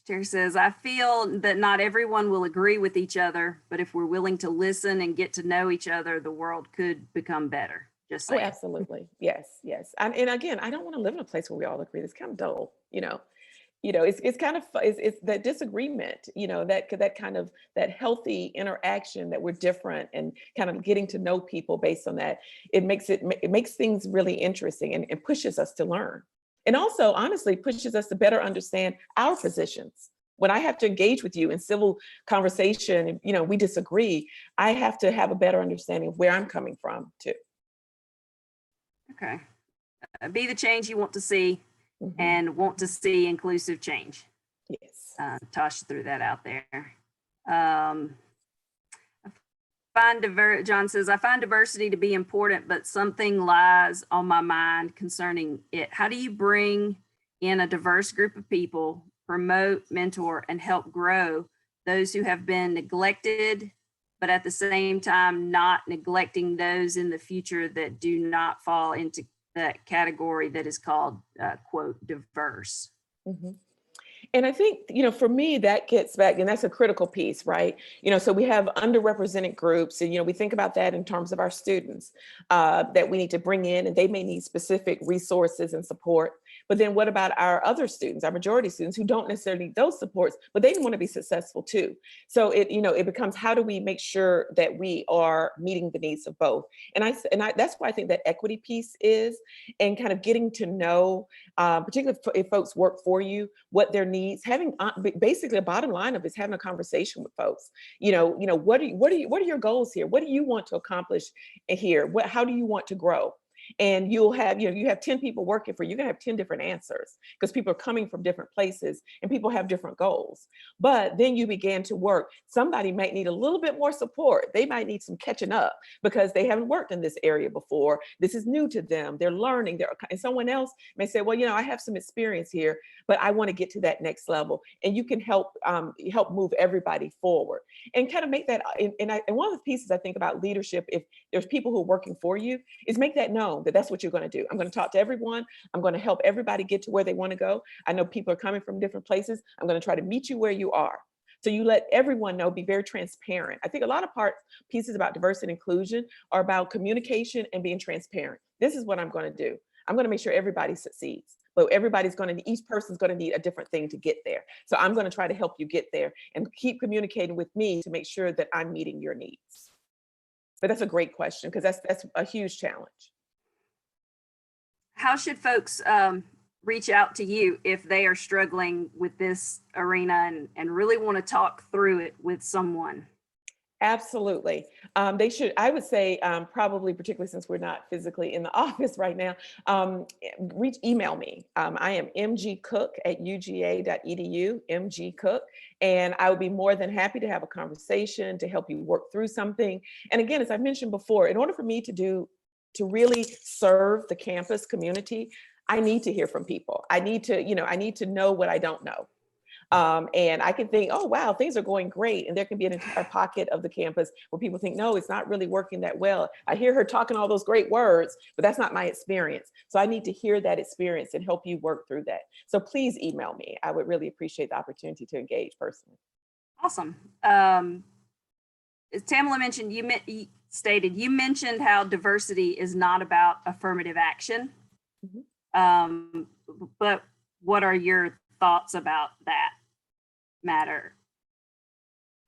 Terry says, I feel that not everyone will agree with each other, but if we're willing to listen and get to know each other, the world could become better. Just saying. Oh, absolutely. Yes. And again, I don't want to live in a place where we all agree. It's kind of dull, it's kind of, it's that disagreement, that kind of, that healthy interaction that we're different and kind of getting to know people based on that. It makes things really interesting and pushes us to learn. And also, honestly, pushes us to better understand our positions. When I have to engage with you in civil conversation, and we disagree, I have to have a better understanding of where I'm coming from too. Okay. Be the change you want to see, and want to see inclusive change. Yes. Tasha threw that out there. John says, I find diversity to be important, but something lies on my mind concerning it. How do you bring in a diverse group of people, promote, mentor, and help grow those who have been neglected, but at the same time, not neglecting those in the future that do not fall into that category that is called, quote, diverse? Mhm. And I think, for me, that gets back, and that's a critical piece, right? So we have underrepresented groups, and, we think about that in terms of our students that we need to bring in, and they may need specific resources and support. But then what about our other students, our majority students who don't necessarily need those supports, but they want to be successful too. So it becomes, how do we make sure that we are meeting the needs of both? And that's why I think that equity piece is, and kind of getting to know, particularly if folks work for you, what their needs, having basically a bottom line of is having a conversation with folks. What are your goals here? What do you want to accomplish here? How do you want to grow? And you'll have, you have 10 people working for you, you're gonna have 10 different answers because people are coming from different places and people have different goals. But then you began to work. Somebody might need a little bit more support. They might need some catching up because they haven't worked in this area before. This is new to them. They're learning. And someone else may say, well, I have some experience here, but I want to get to that next level. And you can help move everybody forward and kind of make that. And one of the pieces I think about leadership, if there's people who are working for you, is make that known that that's what you're going to do. I'm going to talk to everyone. I'm going to help everybody get to where they want to go. I know people are coming from different places. I'm going to try to meet you where you are. So you let everyone know, be very transparent. I think a lot of pieces about diversity and inclusion are about communication and being transparent. This is what I'm going to do. I'm going to make sure everybody succeeds. But each person's going to need a different thing to get there. So I'm going to try to help you get there and keep communicating with me to make sure that I'm meeting your needs. But that's a great question because that's a huge challenge. How should folks reach out to you if they are struggling with this arena and really want to talk through it with someone? Absolutely. They should, I would say, probably, particularly since we're not physically in the office right now, email me. I am mgcook@uga.edu, mgcook, and I would be more than happy to have a conversation to help you work through something. And again, as I mentioned before, in order for me to really serve the campus community, I need to hear from people. I need to know what I don't know. And I can think, oh, wow, things are going great. And there can be an entire pocket of the campus where people think, no, it's not really working that well. I hear her talking all those great words, but that's not my experience. So I need to hear that experience and help you work through that. So please email me. I would really appreciate the opportunity to engage personally. Awesome. As Tamala mentioned, you mentioned how diversity is not about affirmative action. Mm-hmm. But what are your thoughts about that matter?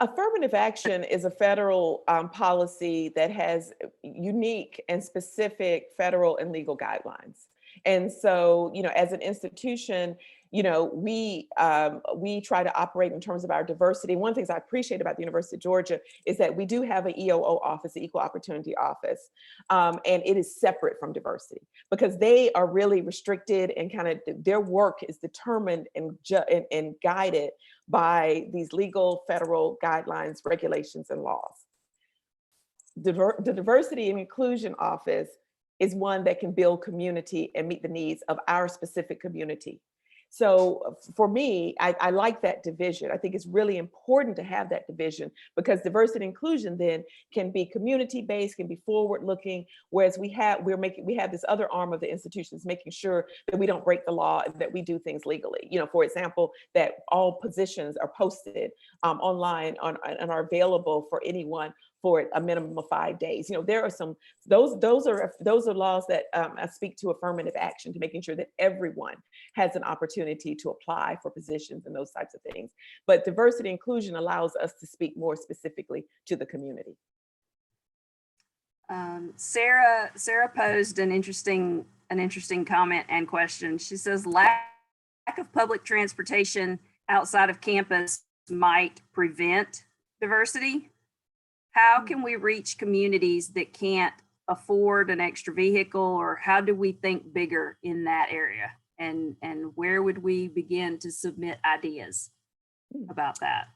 Affirmative action is a federal policy that has unique and specific federal and legal guidelines. And so, as an institution, we try to operate in terms of our diversity. One of the things I appreciate about the University of Georgia is that we do have an EOO office, the Equal Opportunity Office, and it is separate from diversity because they are really restricted and kind of their work is determined and guided by these legal federal guidelines, regulations, and laws. The Diversity and Inclusion Office is one that can build community and meet the needs of our specific community. So for me, I like that division. I think it's really important to have that division because diversity and inclusion then can be community-based, can be forward-looking, whereas we have this other arm of the institutions making sure that we don't break the law and that we do things legally. For example, that all positions are posted online and are available for anyone for a minimum of 5 days. There are those are laws that speak to affirmative action, to making sure that everyone has an opportunity to apply for positions and those types of things. But diversity inclusion allows us to speak more specifically to the community. Sarah posed an interesting comment and question. She says, lack of public transportation outside of campus might prevent diversity. How can we reach communities that can't afford an extra vehicle, or how do we think bigger in that area? And where would we begin to submit ideas about that?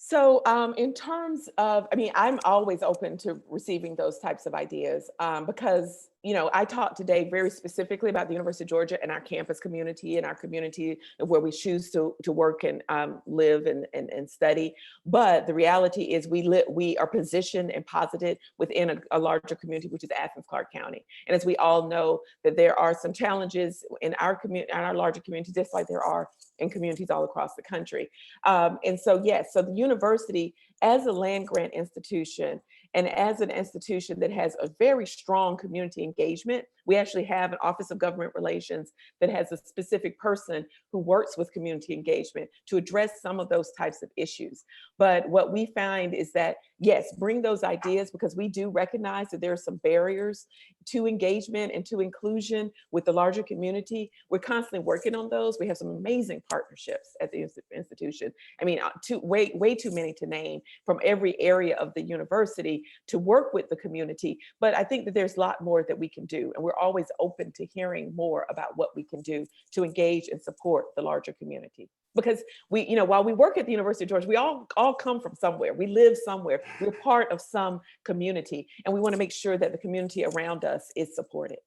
So in terms of, I mean, I'm always open to receiving those types of ideas because, you know, I talked today very specifically about the University of Georgia and our campus community and our community where we choose to work and live and study. But the reality is we are positioned and posited within a larger community, which is Athens, Clarke County. And as we all know that there are some challenges in our community, in our larger community, just like there are in communities all across the country. And so, yes, so the university as a land grant institution and as an institution that has a very strong community engagement, we actually have an Office of Government Relations that has a specific person who works with community engagement to address some of those types of issues. But what we find is that, yes, bring those ideas because we do recognize that there are some barriers to engagement and to inclusion with the larger community. We're constantly working on those. We have some amazing partnerships at the institution. I mean, way too many to name from every area of the university to work with the community. But I think that there's a lot more that we can do. And we're always open to hearing more about what we can do to engage and support the larger community. Because we, you know, while we work at the University of Georgia, we all come from somewhere. We live somewhere. We're part of some community, and we want to make sure that the community around us is supported.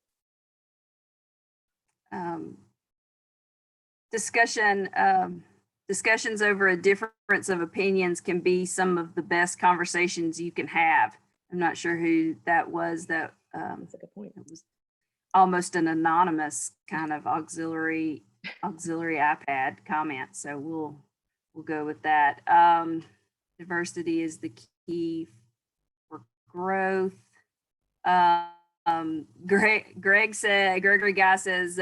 Discussions over a difference of opinions can be some of the best conversations you can have. I'm not sure who that was. That's a good point. It was almost an anonymous kind of auxiliary iPad comment. So we'll go with that. Diversity is the key for growth. Gregory Guy says,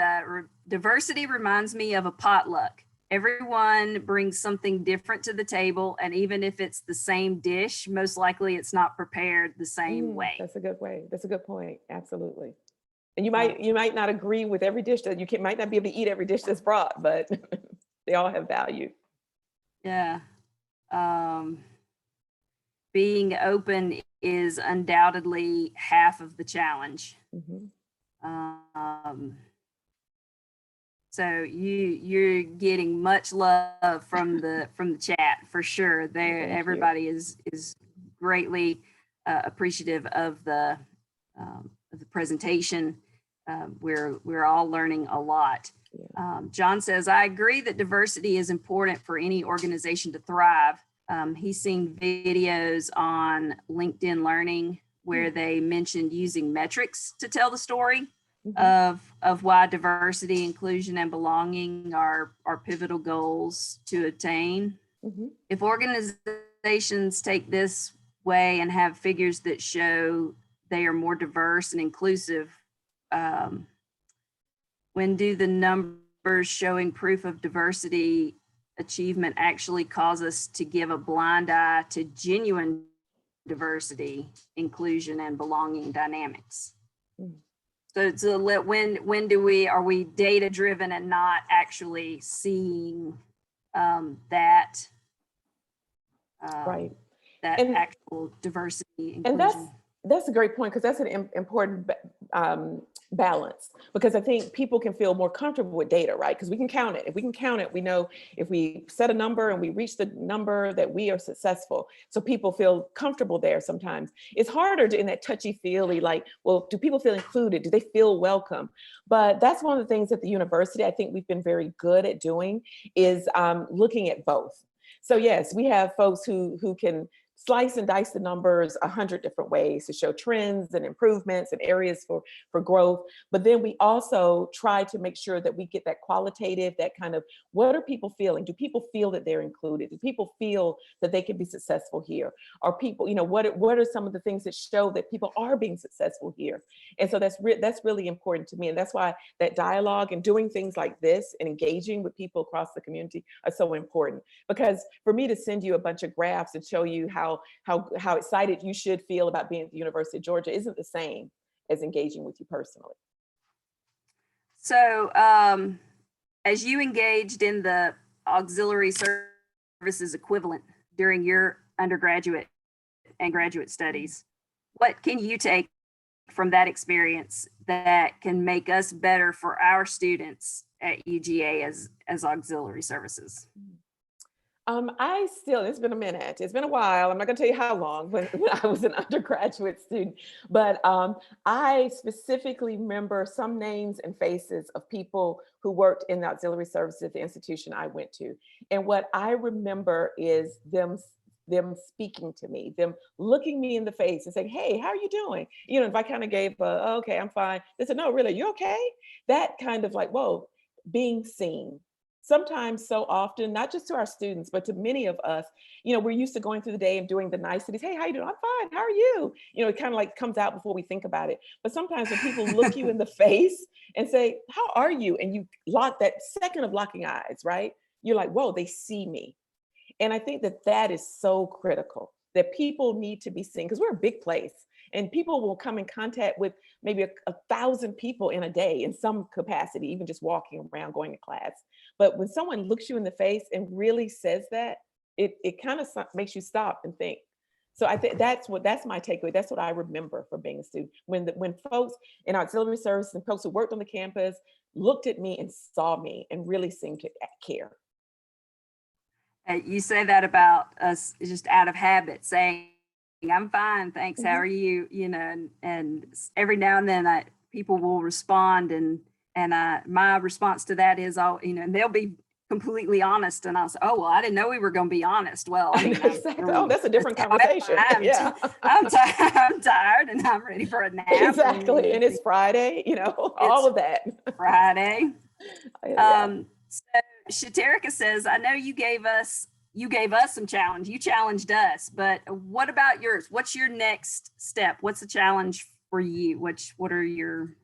diversity reminds me of a potluck. Everyone brings something different to the table, and even if it's the same dish, most likely it's not prepared the same way. That's a good way. That's a good point. Absolutely. And you might not agree with every dish that might not be able to eat every dish that's brought, but they all have value. Yeah. Being open is undoubtedly half of the challenge. Mm-hmm. So you're getting much love from the chat for sure. Everybody is greatly appreciative of the presentation. We're all learning a lot. Yeah. John says, I agree that diversity is important for any organization to thrive. He's seen videos on LinkedIn Learning where they mentioned using metrics to tell the story of why diversity, inclusion, and belonging are pivotal goals to attain. If organizations take this way and have figures that show they are more diverse and inclusive, when do the numbers showing proof of diversity achievement actually cause us to give a blind eye to genuine diversity, inclusion, and belonging dynamics? So when are we data driven and not actually seeing that Right. that And- actual diversity, And inclusion? that's a great point because that's an important balance, because I think people can feel more comfortable with data, right? Because we can count it. If we can count it, we know if we set a number and we reach the number that we are successful. So people feel comfortable there sometimes. It's harder in that touchy-feely, like, well, do people feel included? Do they feel welcome? But that's one of the things at the university I think we've been very good at doing is looking at both. So yes, we have folks who can slice and dice the numbers 100 different ways to show trends and improvements and areas for growth. But then we also try to make sure that we get that qualitative, that kind of, what are people feeling? Do people feel that they're included? Do people feel that they can be successful here? Are people, you know, what are some of the things that show that people are being successful here? And so that's really important to me. And that's why that dialogue and doing things like this and engaging with people across the community are so important. Because for me to send you a bunch of graphs and show you how excited you should feel about being at the University of Georgia isn't the same as engaging with you personally. So as you engaged in the auxiliary services equivalent during your undergraduate and graduate studies, what can you take from that experience that can make us better for our students at UGA as auxiliary services? It's been a minute. It's been a while. I'm not going to tell you how long when I was an undergraduate student, but I specifically remember some names and faces of people who worked in the auxiliary services at the institution I went to. And what I remember is them speaking to me, them looking me in the face and saying, "Hey, how are you doing?" You know, if I kind of gave a, "Oh, okay, I'm fine." They said, "No, really, you okay?" That kind of like, whoa, being seen. Sometimes so often, not just to our students, but to many of us, you know, we're used to going through the day and doing the niceties. "Hey, how you doing?" "I'm fine. How are you?" You know, it kind of like comes out before we think about it. But sometimes when people look you in the face and say, "How are you?" and you lock that second of locking eyes, right? You're like, whoa, they see me. And I think that that is so critical, that people need to be seen because we're a big place and people will come in contact with maybe a thousand people in a day in some capacity, even just walking around going to class. But when someone looks you in the face and really says that, it kind of makes you stop and think. So I think that's my takeaway. That's what I remember from being a student. When folks in auxiliary service and folks who worked on the campus looked at me and saw me and really seemed to care. You say that about us just out of habit, saying, "I'm fine, thanks. How Mhm. are you?" You know, and every now and then people will respond, and my response to that is, all you know, and they'll be completely honest, and I'll say, "Oh, well, I didn't know we were going to be honest." Well, I mean, Exactly. Oh, that's a different conversation. Yeah. I'm tired. I'm tired, and I'm ready for a nap. Exactly. And it's Friday, you know, all It's of that. Friday. Yeah. So Shaterika says, "I know you gave us some challenge. You challenged us, but what about yours? What's your next step? What's the challenge for you? What are your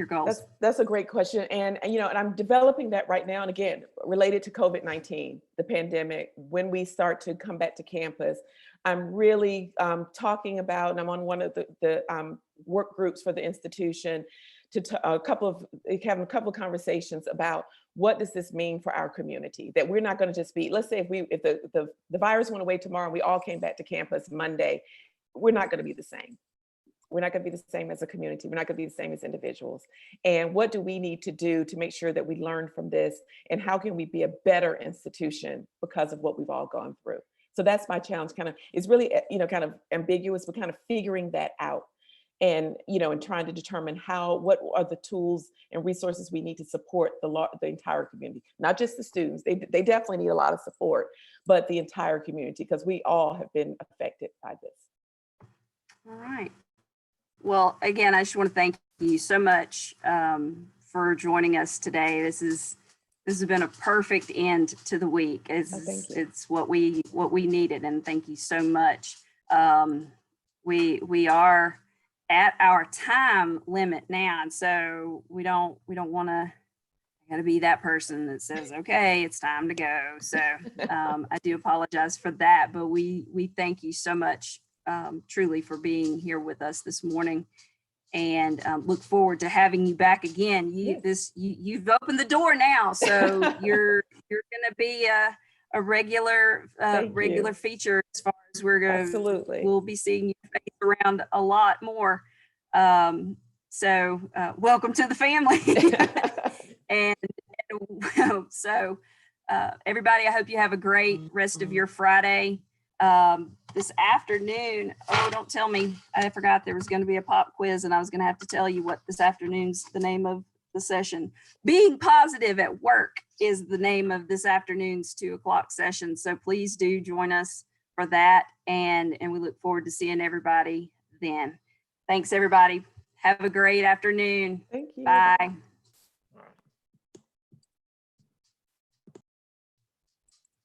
goals?" That's a great question. And you know, and I'm developing that right now. And again, related to COVID-19, the pandemic, when we start to come back to campus, I'm really talking about, and I'm on one of the work groups for the institution having a couple of conversations about what does this mean for our community, that we're not going to just be, let's say if the virus went away tomorrow and we all came back to campus Monday, we're not going to be the same. We're not going to be the same as a community. We're not going to be the same as individuals. And what do we need to do to make sure that we learn from this? And how can we be a better institution because of what we've all gone through? So that's my challenge. Kind of, it's really, you know, kind of ambiguous, but kind of figuring that out. And you know, and trying to determine what are the tools and resources we need to support the entire community, not just the students. They definitely need a lot of support, but the entire community, because we all have been affected by this. All right. Well, again, I just want to thank you so much for joining us today. This has been a perfect end to the week. It's what we needed, and thank you so much. We are at our time limit now, and so we don't want to. Got to be that person that says, "Okay, it's time to go." So I do apologize for that, but we thank you so much, truly, for being here with us this morning, and look forward to having you back again. You've opened the door now, so you're going to be a regular feature as far as we're going. Absolutely. We'll be seeing your face around a lot more. So welcome to the family. and so everybody, I hope you have a great rest of your Friday. This afternoon, oh, don't tell me, I forgot there was going to be a pop quiz, and I was going to have to tell you what this afternoon's the name of the session. Being Positive at Work is the name of this afternoon's 2:00 session. So please do join us for that, and we look forward to seeing everybody then. Thanks, everybody. Have a great afternoon. Thank you. Bye.